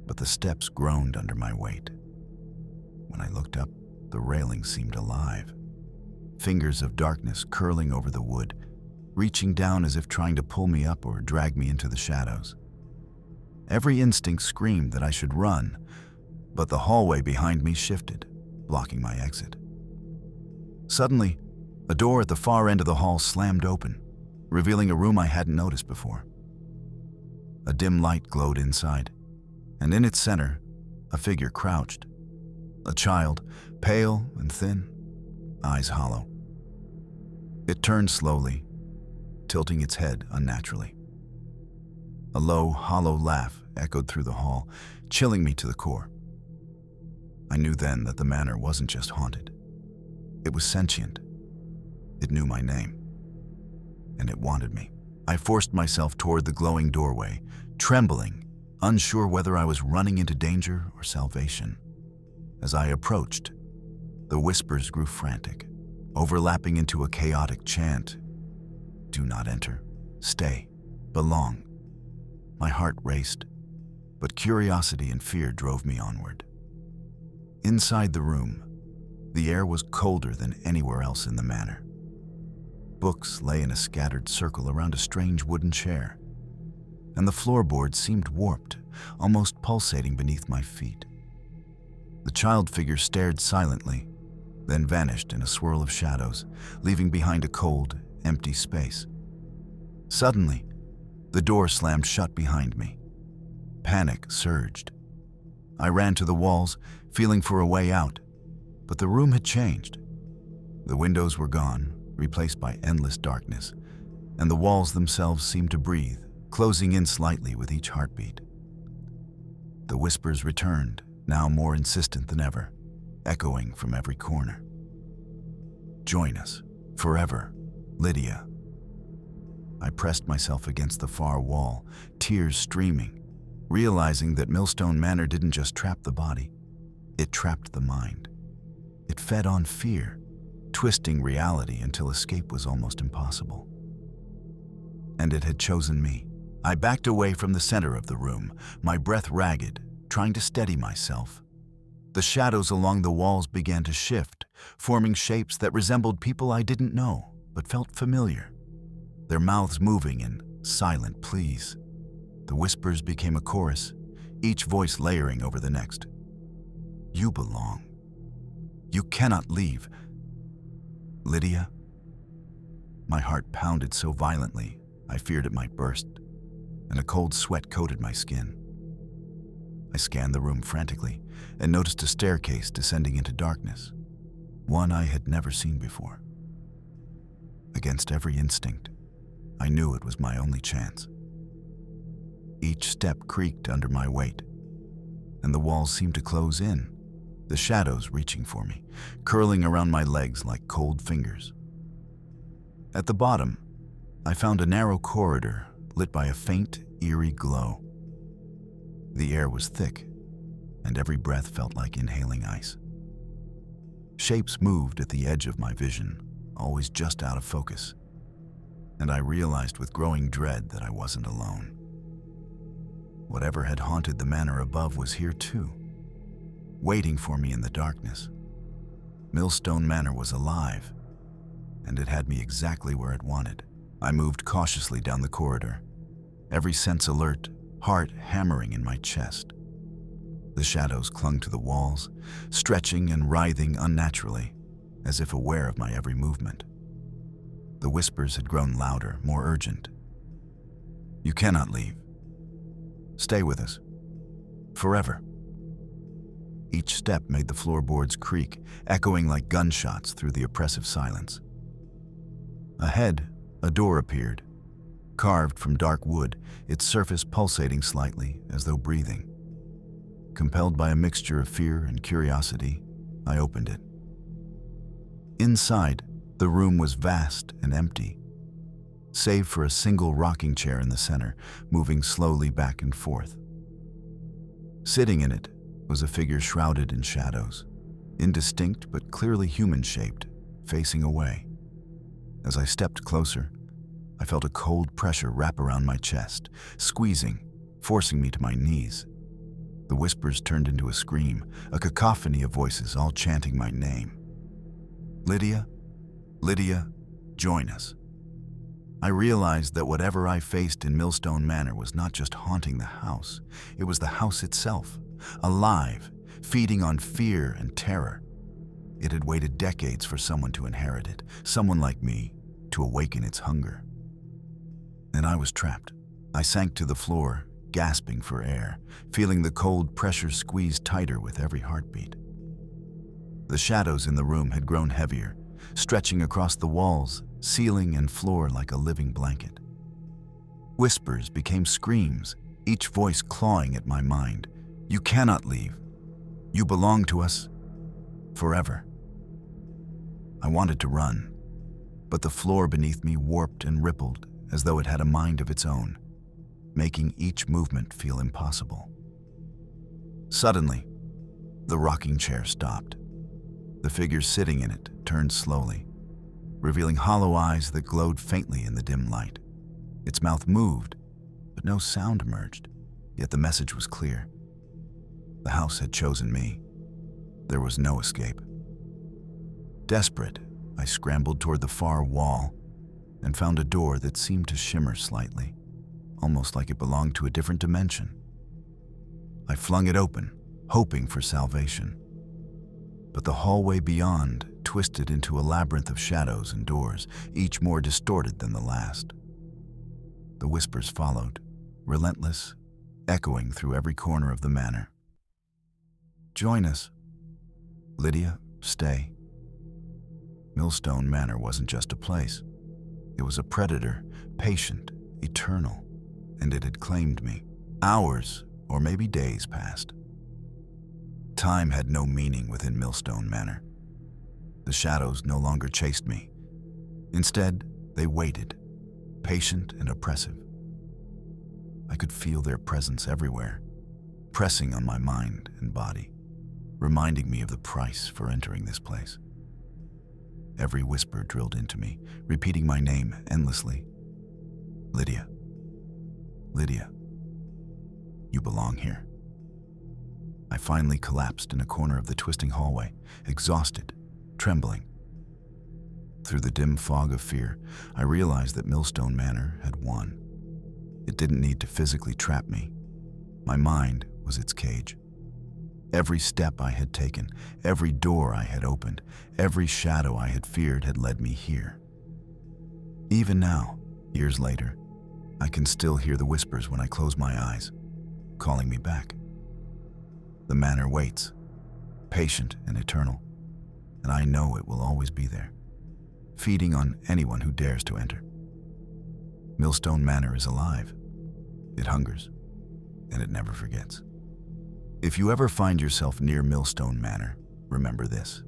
But the steps groaned under my weight. When I looked up, the railing seemed alive. Fingers of darkness curling over the wood, reaching down as if trying to pull me up or drag me into the shadows. Every instinct screamed that I should run, but the hallway behind me shifted, blocking my exit. Suddenly, a door at the far end of the hall slammed open, revealing a room I hadn't noticed before. A dim light glowed inside, and in its center, a figure crouched. A child, pale and thin, eyes hollow. It turned slowly, tilting its head unnaturally. A low, hollow laugh echoed through the hall, chilling me to the core. I knew then that the manor wasn't just haunted. It was sentient. It knew my name, and it wanted me. I forced myself toward the glowing doorway, trembling, unsure whether I was running into danger or salvation. As I approached, the whispers grew frantic, overlapping into a chaotic chant. Do not enter. Stay. Belong. My heart raced, but curiosity and fear drove me onward. Inside the room, the air was colder than anywhere else in the manor. Books lay in a scattered circle around a strange wooden chair, and the floorboards seemed warped, almost pulsating beneath my feet. The child figure stared silently, then vanished in a swirl of shadows, leaving behind a cold, empty space. Suddenly, the door slammed shut behind me. Panic surged. I ran to the walls, feeling for a way out, but the room had changed. The windows were gone, replaced by endless darkness, and the walls themselves seemed to breathe, closing in slightly with each heartbeat. The whispers returned, now more insistent than ever, echoing from every corner. Join us, forever, Lydia. I pressed myself against the far wall, tears streaming, realizing that Millstone Manor didn't just trap the body, it trapped the mind. It fed on fear, twisting reality until escape was almost impossible. And it had chosen me. I backed away from the center of the room, my breath ragged, trying to steady myself. The shadows along the walls began to shift, forming shapes that resembled people I didn't know, but felt familiar. Their mouths moving in silent pleas. The whispers became a chorus, each voice layering over the next. You belong. You cannot leave. Lydia? My heart pounded so violently, I feared it might burst, and a cold sweat coated my skin. I scanned the room frantically and noticed a staircase descending into darkness, one I had never seen before. Against every instinct, I knew it was my only chance. Each step creaked under my weight, and the walls seemed to close in, the shadows reaching for me, curling around my legs like cold fingers. At the bottom, I found a narrow corridor lit by a faint, eerie glow. The air was thick, and every breath felt like inhaling ice. Shapes moved at the edge of my vision, always just out of focus, and I realized with growing dread that I wasn't alone. Whatever had haunted the manor above was here too, waiting for me in the darkness. Millstone Manor was alive, and it had me exactly where it wanted. I moved cautiously down the corridor, every sense alert, heart hammering in my chest. The shadows clung to the walls, stretching and writhing unnaturally, as if aware of my every movement. The whispers had grown louder, more urgent. You cannot leave. Stay with us. Forever. Each step made the floorboards creak, echoing like gunshots through the oppressive silence. Ahead, A door appeared, carved from dark wood, its surface pulsating slightly as though breathing. Compelled by a mixture of fear and curiosity, I opened it. Inside, the room was vast and empty, save for a single rocking chair in the center, moving slowly back and forth. Sitting in it was a figure shrouded in shadows, indistinct but clearly human-shaped, facing away. As I stepped closer, I felt a cold pressure wrap around my chest, squeezing, forcing me to my knees. The whispers turned into a scream, a cacophony of voices all chanting my name. Lydia, Lydia, join us. I realized that whatever I faced in Millstone Manor was not just haunting the house, it was the house itself, alive, feeding on fear and terror. It had waited decades for someone to inherit it, someone like me, to awaken its hunger. And I was trapped. I sank to the floor, gasping for air, feeling the cold pressure squeeze tighter with every heartbeat. The shadows in the room had grown heavier, stretching across the walls, ceiling and floor like a living blanket. Whispers became screams, each voice clawing at my mind. You cannot leave. You belong to us forever. I wanted to run, but the floor beneath me warped and rippled as though it had a mind of its own, making each movement feel impossible. Suddenly, the rocking chair stopped. The figure sitting in it turned slowly, revealing hollow eyes that glowed faintly in the dim light. Its mouth moved, but no sound emerged, yet the message was clear. The house had chosen me. There was no escape. Desperate, I scrambled toward the far wall and found a door that seemed to shimmer slightly, almost like it belonged to a different dimension. I flung it open, hoping for salvation. But the hallway beyond twisted into a labyrinth of shadows and doors, each more distorted than the last. The whispers followed, relentless, echoing through every corner of the manor. Join us. Lydia, stay. Millstone Manor wasn't just a place. It was a predator, patient, eternal, and it had claimed me. Hours, or maybe days, passed. Time had no meaning within Millstone Manor. The shadows no longer chased me. Instead, they waited, patient and oppressive. I could feel their presence everywhere, pressing on my mind and body, reminding me of the price for entering this place. Every whisper drilled into me, repeating my name endlessly. Lydia. Lydia. You belong here. I finally collapsed in a corner of the twisting hallway, exhausted, trembling. Through the dim fog of fear, I realized that Millstone Manor had won. It didn't need to physically trap me. My mind was its cage. Every step I had taken, every door I had opened, every shadow I had feared had led me here. Even now, years later, I can still hear the whispers when I close my eyes, calling me back. The manor waits, patient and eternal, and I know it will always be there, feeding on anyone who dares to enter. Millstone Manor is alive. It hungers, and it never forgets. If you ever find yourself near Millstone Manor, remember this.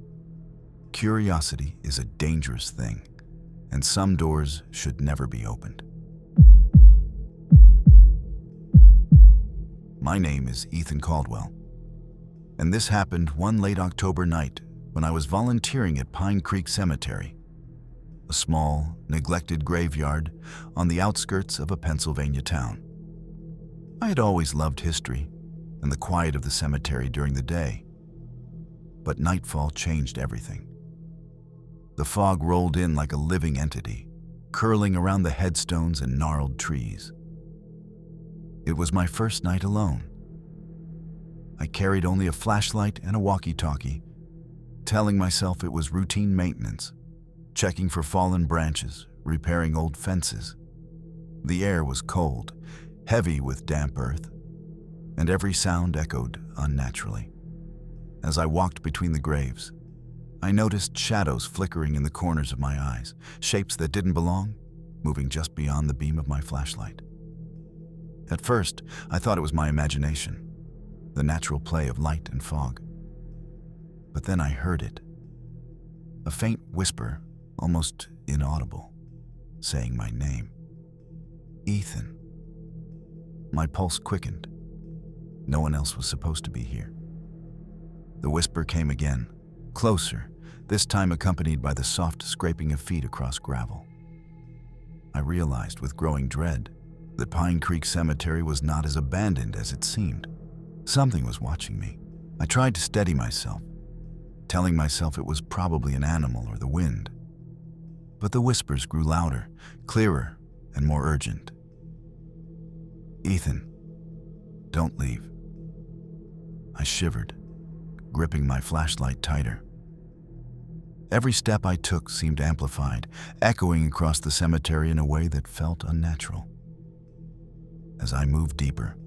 Curiosity is a dangerous thing, and some doors should never be opened. My name is Ethan Caldwell, and this happened one late October night when I was volunteering at Pine Creek Cemetery, a small, neglected graveyard on the outskirts of a Pennsylvania town. I had always loved history and the quiet of the cemetery during the day, but nightfall changed everything. The fog rolled in like a living entity, curling around the headstones and gnarled trees. It was my first night alone. I carried only a flashlight and a walkie-talkie, telling myself it was routine maintenance, checking for fallen branches, repairing old fences. The air was cold, heavy with damp earth, and every sound echoed unnaturally. As I walked between the graves, I noticed shadows flickering in the corners of my eyes, shapes that didn't belong, moving just beyond the beam of my flashlight. At first, I thought it was my imagination, the natural play of light and fog. But then I heard it. A faint whisper, almost inaudible, saying my name. Ethan. My pulse quickened. No one else was supposed to be here. The whisper came again, closer, this time accompanied by the soft scraping of feet across gravel. I realized with growing dread that Pine Creek Cemetery was not as abandoned as it seemed. Something was watching me. I tried to steady myself, telling myself it was probably an animal or the wind. But the whispers grew louder, clearer, and more urgent. Ethan, don't leave. I shivered, gripping my flashlight tighter. Every step I took seemed amplified, echoing across the cemetery in a way that felt unnatural. As I moved deeper,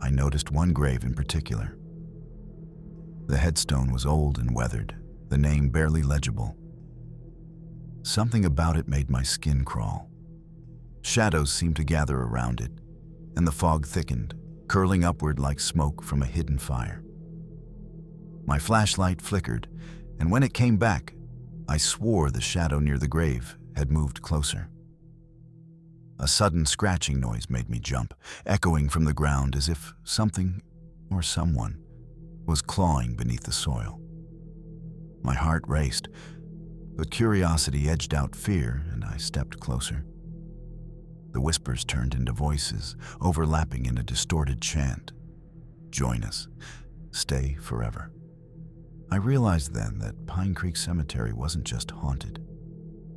I noticed one grave in particular. The headstone was old and weathered, the name barely legible. Something about it made my skin crawl. Shadows seemed to gather around it, and the fog thickened, curling upward like smoke from a hidden fire. My flashlight flickered, and when it came back, I swore the shadow near the grave had moved closer. A sudden scratching noise made me jump, echoing from the ground as if something or someone was clawing beneath the soil. My heart raced, but curiosity edged out fear, and I stepped closer. The whispers turned into voices, overlapping in a distorted chant. Join us. Stay forever. I realized then that Pine Creek Cemetery wasn't just haunted.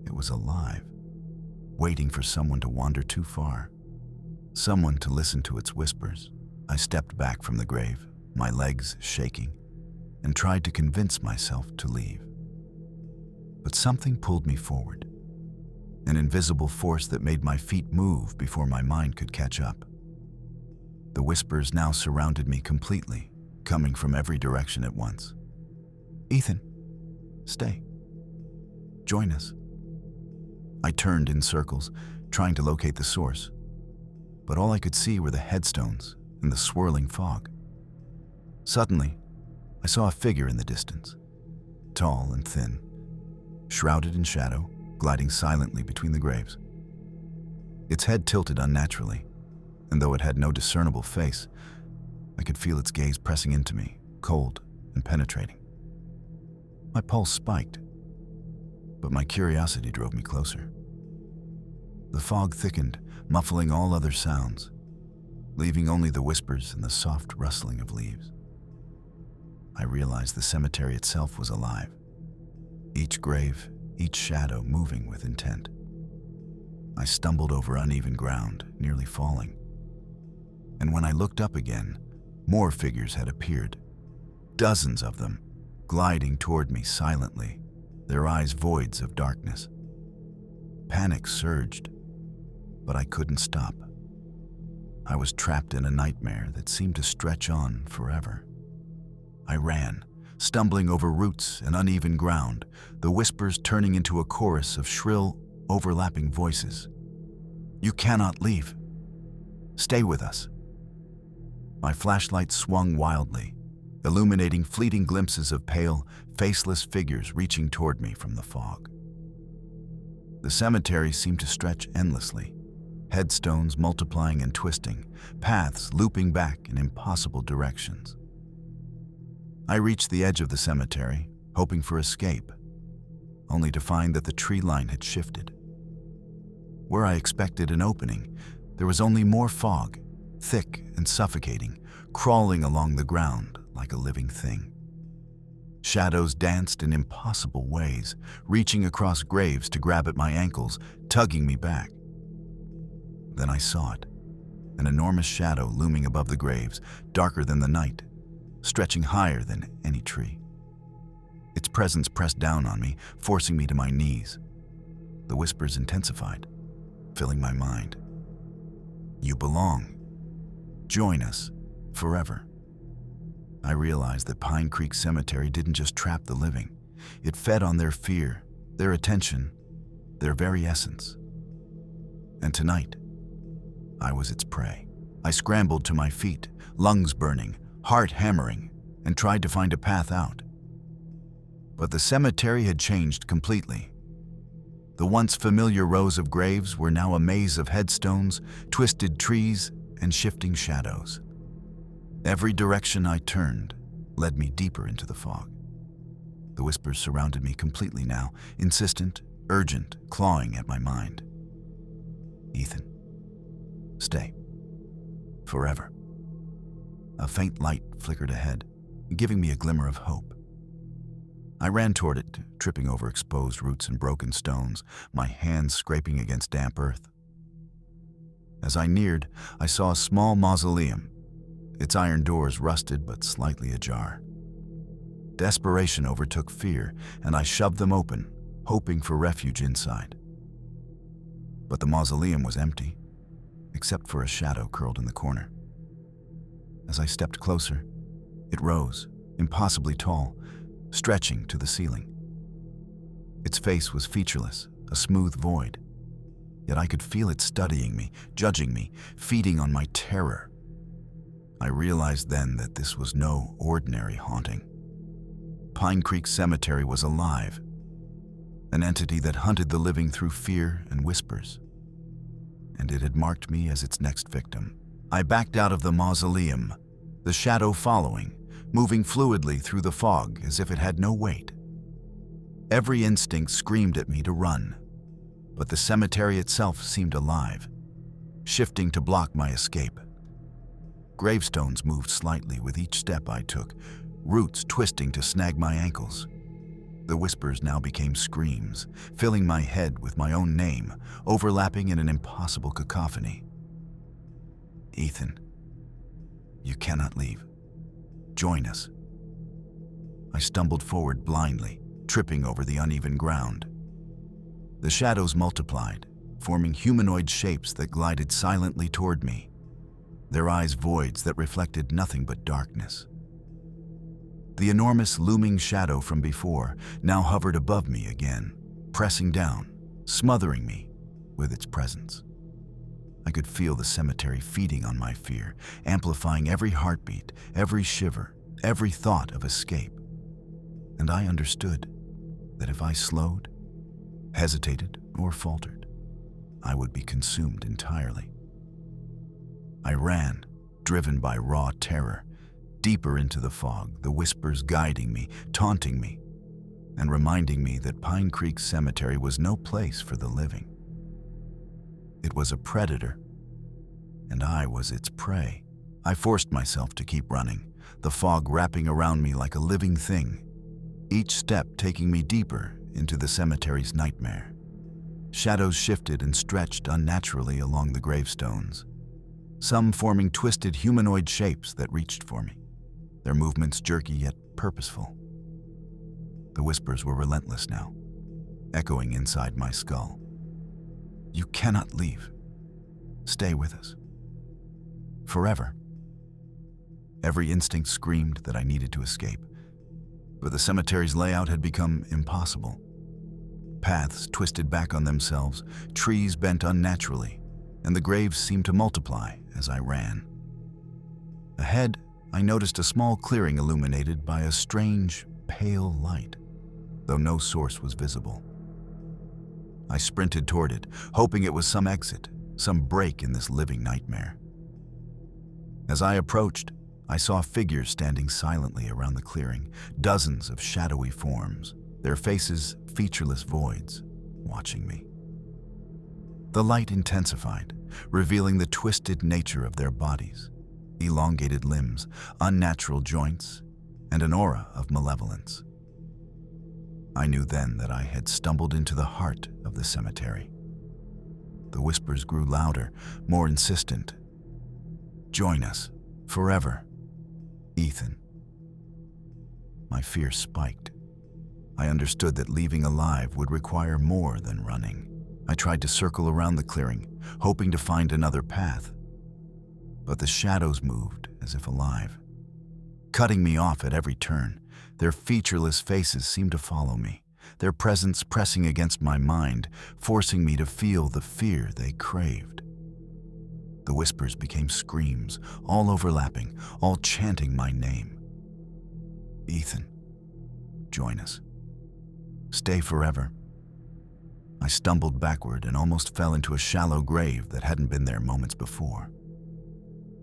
It was alive, waiting for someone to wander too far, someone to listen to its whispers. I stepped back from the grave, my legs shaking, and tried to convince myself to leave. But something pulled me forward, an invisible force that made my feet move before my mind could catch up. The whispers now surrounded me completely, coming from every direction at once. Ethan, stay. Join us. I turned in circles, trying to locate the source, but all I could see were the headstones and the swirling fog. Suddenly, I saw a figure in the distance, tall and thin, shrouded in shadow, gliding silently between the graves. Its head tilted unnaturally, and though it had no discernible face, I could feel its gaze pressing into me, cold and penetrating. My pulse spiked, but my curiosity drove me closer. The fog thickened, muffling all other sounds, leaving only the whispers and the soft rustling of leaves. I realized the cemetery itself was alive, each grave, each shadow moving with intent. I stumbled over uneven ground, nearly falling. And when I looked up again, more figures had appeared, dozens of them, gliding toward me silently, their eyes voids of darkness. Panic surged, but I couldn't stop. I was trapped in a nightmare that seemed to stretch on forever. I ran, stumbling over roots and uneven ground, the whispers turning into a chorus of shrill, overlapping voices. You cannot leave. Stay with us. My flashlight swung wildly, illuminating fleeting glimpses of pale, faceless figures reaching toward me from the fog. The cemetery seemed to stretch endlessly, headstones multiplying and twisting, paths looping back in impossible directions. I reached the edge of the cemetery, hoping for escape, only to find that the tree line had shifted. Where I expected an opening, there was only more fog, thick and suffocating, crawling along the ground like a living thing. Shadows danced in impossible ways, reaching across graves to grab at my ankles, tugging me back. Then I saw it, an enormous shadow looming above the graves, darker than the night, stretching higher than any tree. Its presence pressed down on me, forcing me to my knees. The whispers intensified, filling my mind. You belong. Join us, forever. I realized that Pine Creek Cemetery didn't just trap the living. It fed on their fear, their attention, their very essence. And tonight, I was its prey. I scrambled to my feet, lungs burning, heart hammering, and tried to find a path out. But the cemetery had changed completely. The once familiar rows of graves were now a maze of headstones, twisted trees, and shifting shadows. Every direction I turned led me deeper into the fog. The whispers surrounded me completely now, insistent, urgent, clawing at my mind. Ethan, stay. Forever. A faint light flickered ahead, giving me a glimmer of hope. I ran toward it, tripping over exposed roots and broken stones, my hands scraping against damp earth. As I neared, I saw a small mausoleum, its iron doors rusted but slightly ajar. Desperation overtook fear, and I shoved them open, hoping for refuge inside. But the mausoleum was empty, except for a shadow curled in the corner. As I stepped closer, it rose, impossibly tall, stretching to the ceiling. Its face was featureless, a smooth void. Yet I could feel it studying me, judging me, feeding on my terror. I realized then that this was no ordinary haunting. Pine Creek Cemetery was alive, an entity that hunted the living through fear and whispers. And it had marked me as its next victim. I backed out of the mausoleum, the shadow following, moving fluidly through the fog as if it had no weight. Every instinct screamed at me to run, but the cemetery itself seemed alive, shifting to block my escape. Gravestones moved slightly with each step I took, roots twisting to snag my ankles. The whispers now became screams, filling my head with my own name, overlapping in an impossible cacophony. Ethan, you cannot leave. Join us. I stumbled forward blindly, tripping over the uneven ground. The shadows multiplied, forming humanoid shapes that glided silently toward me, their eyes voids that reflected nothing but darkness. The enormous looming shadow from before now hovered above me again, pressing down, smothering me with its presence. I could feel the cemetery feeding on my fear, amplifying every heartbeat, every shiver, every thought of escape. And I understood that if I slowed, hesitated, or faltered, I would be consumed entirely. I ran, driven by raw terror, deeper into the fog, the whispers guiding me, taunting me, and reminding me that Pine Creek Cemetery was no place for the living. It was a predator, and I was its prey. I forced myself to keep running, the fog wrapping around me like a living thing, each step taking me deeper into the cemetery's nightmare. Shadows shifted and stretched unnaturally along the gravestones, some forming twisted humanoid shapes that reached for me, their movements jerky yet purposeful. The whispers were relentless now, echoing inside my skull. You cannot leave. Stay with us. Forever. Every instinct screamed that I needed to escape, but the cemetery's layout had become impossible. Paths twisted back on themselves, trees bent unnaturally, and the graves seemed to multiply as I ran. Ahead, I noticed a small clearing illuminated by a strange, pale light, though no source was visible. I sprinted toward it, hoping it was some exit, some break in this living nightmare. As I approached, I saw figures standing silently around the clearing, dozens of shadowy forms, their faces featureless voids, watching me. The light intensified, revealing the twisted nature of their bodies, elongated limbs, unnatural joints, and an aura of malevolence. I knew then that I had stumbled into the heart of the cemetery. The whispers grew louder, more insistent. Join us, forever, Ethan. My fear spiked. I understood that leaving alive would require more than running. I tried to circle around the clearing, hoping to find another path. But the shadows moved as if alive, cutting me off at every turn. Their featureless faces seemed to follow me, their presence pressing against my mind, forcing me to feel the fear they craved. The whispers became screams, all overlapping, all chanting my name. Ethan, join us. Stay forever. I stumbled backward and almost fell into a shallow grave that hadn't been there moments before.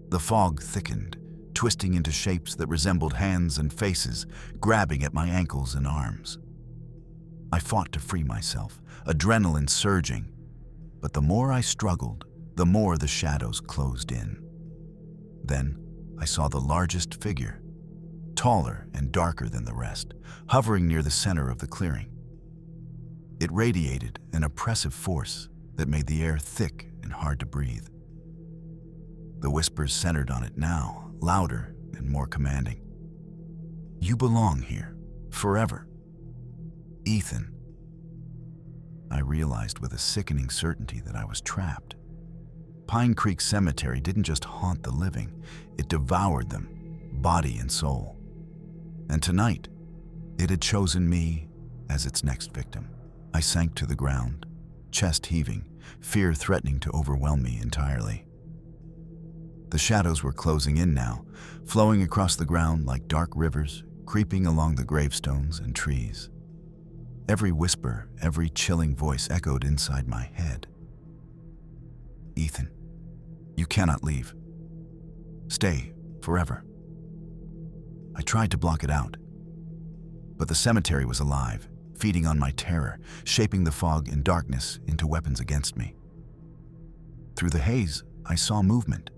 The fog thickened, twisting into shapes that resembled hands and faces, grabbing at my ankles and arms. I fought to free myself, adrenaline surging, but the more I struggled, the more the shadows closed in. Then I saw the largest figure, taller and darker than the rest, hovering near the center of the clearing. It radiated an oppressive force that made the air thick and hard to breathe. The whispers centered on it now, louder and more commanding. You belong here, forever. Ethan. I realized with a sickening certainty that I was trapped. Pine Creek Cemetery didn't just haunt the living, it devoured them, body and soul. And tonight, it had chosen me as its next victim. I sank to the ground, chest heaving, fear threatening to overwhelm me entirely. The shadows were closing in now, flowing across the ground like dark rivers, creeping along the gravestones and trees. Every whisper, every chilling voice echoed inside my head. Ethan, you cannot leave. Stay forever. I tried to block it out, but the cemetery was alive, feeding on my terror, shaping the fog and darkness into weapons against me. Through the haze, I saw movement.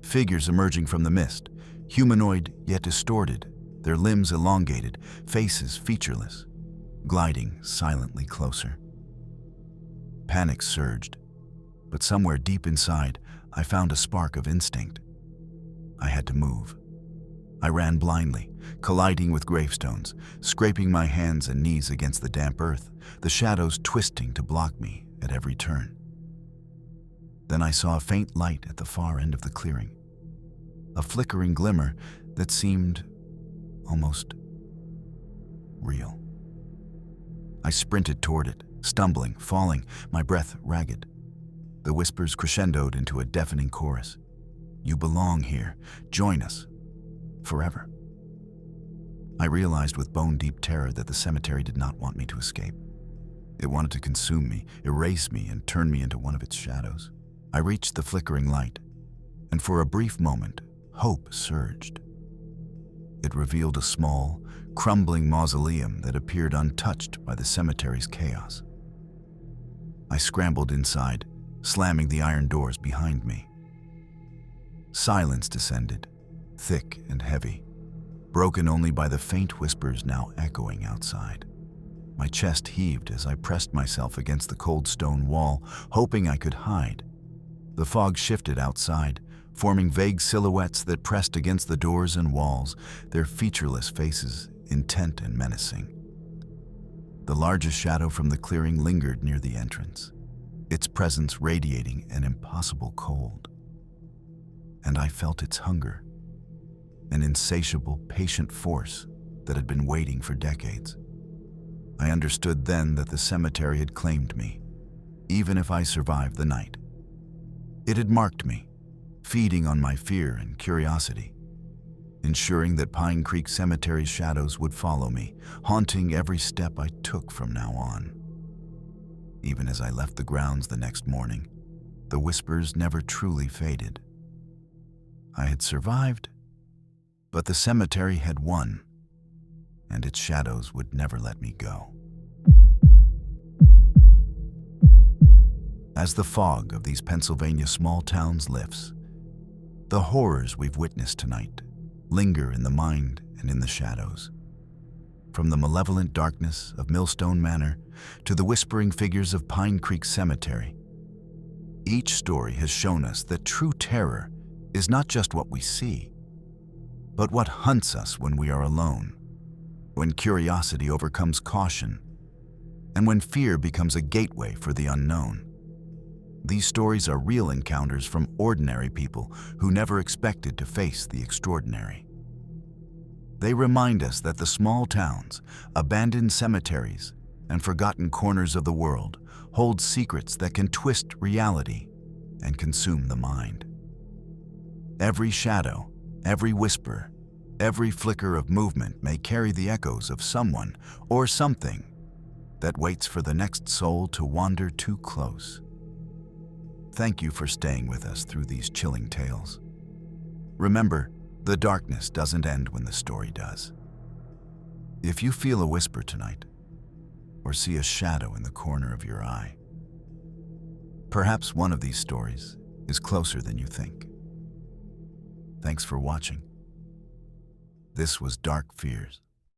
Figures emerging from the mist, humanoid yet distorted, their limbs elongated, faces featureless, gliding silently closer. Panic surged, but somewhere deep inside, I found a spark of instinct. I had to move. I ran blindly, colliding with gravestones, scraping my hands and knees against the damp earth, the shadows twisting to block me at every turn. Then I saw a faint light at the far end of the clearing, a flickering glimmer that seemed almost real. I sprinted toward it, stumbling, falling, my breath ragged. The whispers crescendoed into a deafening chorus. You belong here. Join us. Forever. I realized with bone-deep terror that the cemetery did not want me to escape. It wanted to consume me, erase me, and turn me into one of its shadows. I reached the flickering light, and for a brief moment, hope surged. It revealed a small, crumbling mausoleum that appeared untouched by the cemetery's chaos. I scrambled inside, slamming the iron doors behind me. Silence descended, thick and heavy, broken only by the faint whispers now echoing outside. My chest heaved as I pressed myself against the cold stone wall, hoping I could hide. The fog shifted outside, forming vague silhouettes that pressed against the doors and walls, their featureless faces intent and menacing. The largest shadow from the clearing lingered near the entrance, its presence radiating an impossible cold. And I felt its hunger, an insatiable, patient force that had been waiting for decades. I understood then that the cemetery had claimed me, even if I survived the night. It had marked me, feeding on my fear and curiosity, ensuring that Pine Creek Cemetery's shadows would follow me, haunting every step I took from now on. Even as I left the grounds the next morning, the whispers never truly faded. I had survived, but the cemetery had won, and its shadows would never let me go. As the fog of these Pennsylvania small towns lifts, the horrors we've witnessed tonight linger in the mind and in the shadows. From the malevolent darkness of Millstone Manor to the whispering figures of Pine Creek Cemetery, each story has shown us that true terror is not just what we see, but what hunts us when we are alone, when curiosity overcomes caution, and when fear becomes a gateway for the unknown. These stories are real encounters from ordinary people who never expected to face the extraordinary. They remind us that the small towns, abandoned cemeteries, and forgotten corners of the world hold secrets that can twist reality and consume the mind. Every shadow, every whisper, every flicker of movement may carry the echoes of someone or something that waits for the next soul to wander too close. Thank you for staying with us through these chilling tales. Remember, the darkness doesn't end when the story does. If you feel a whisper tonight, or see a shadow in the corner of your eye, perhaps one of these stories is closer than you think. Thanks for watching. This was Dark Fears.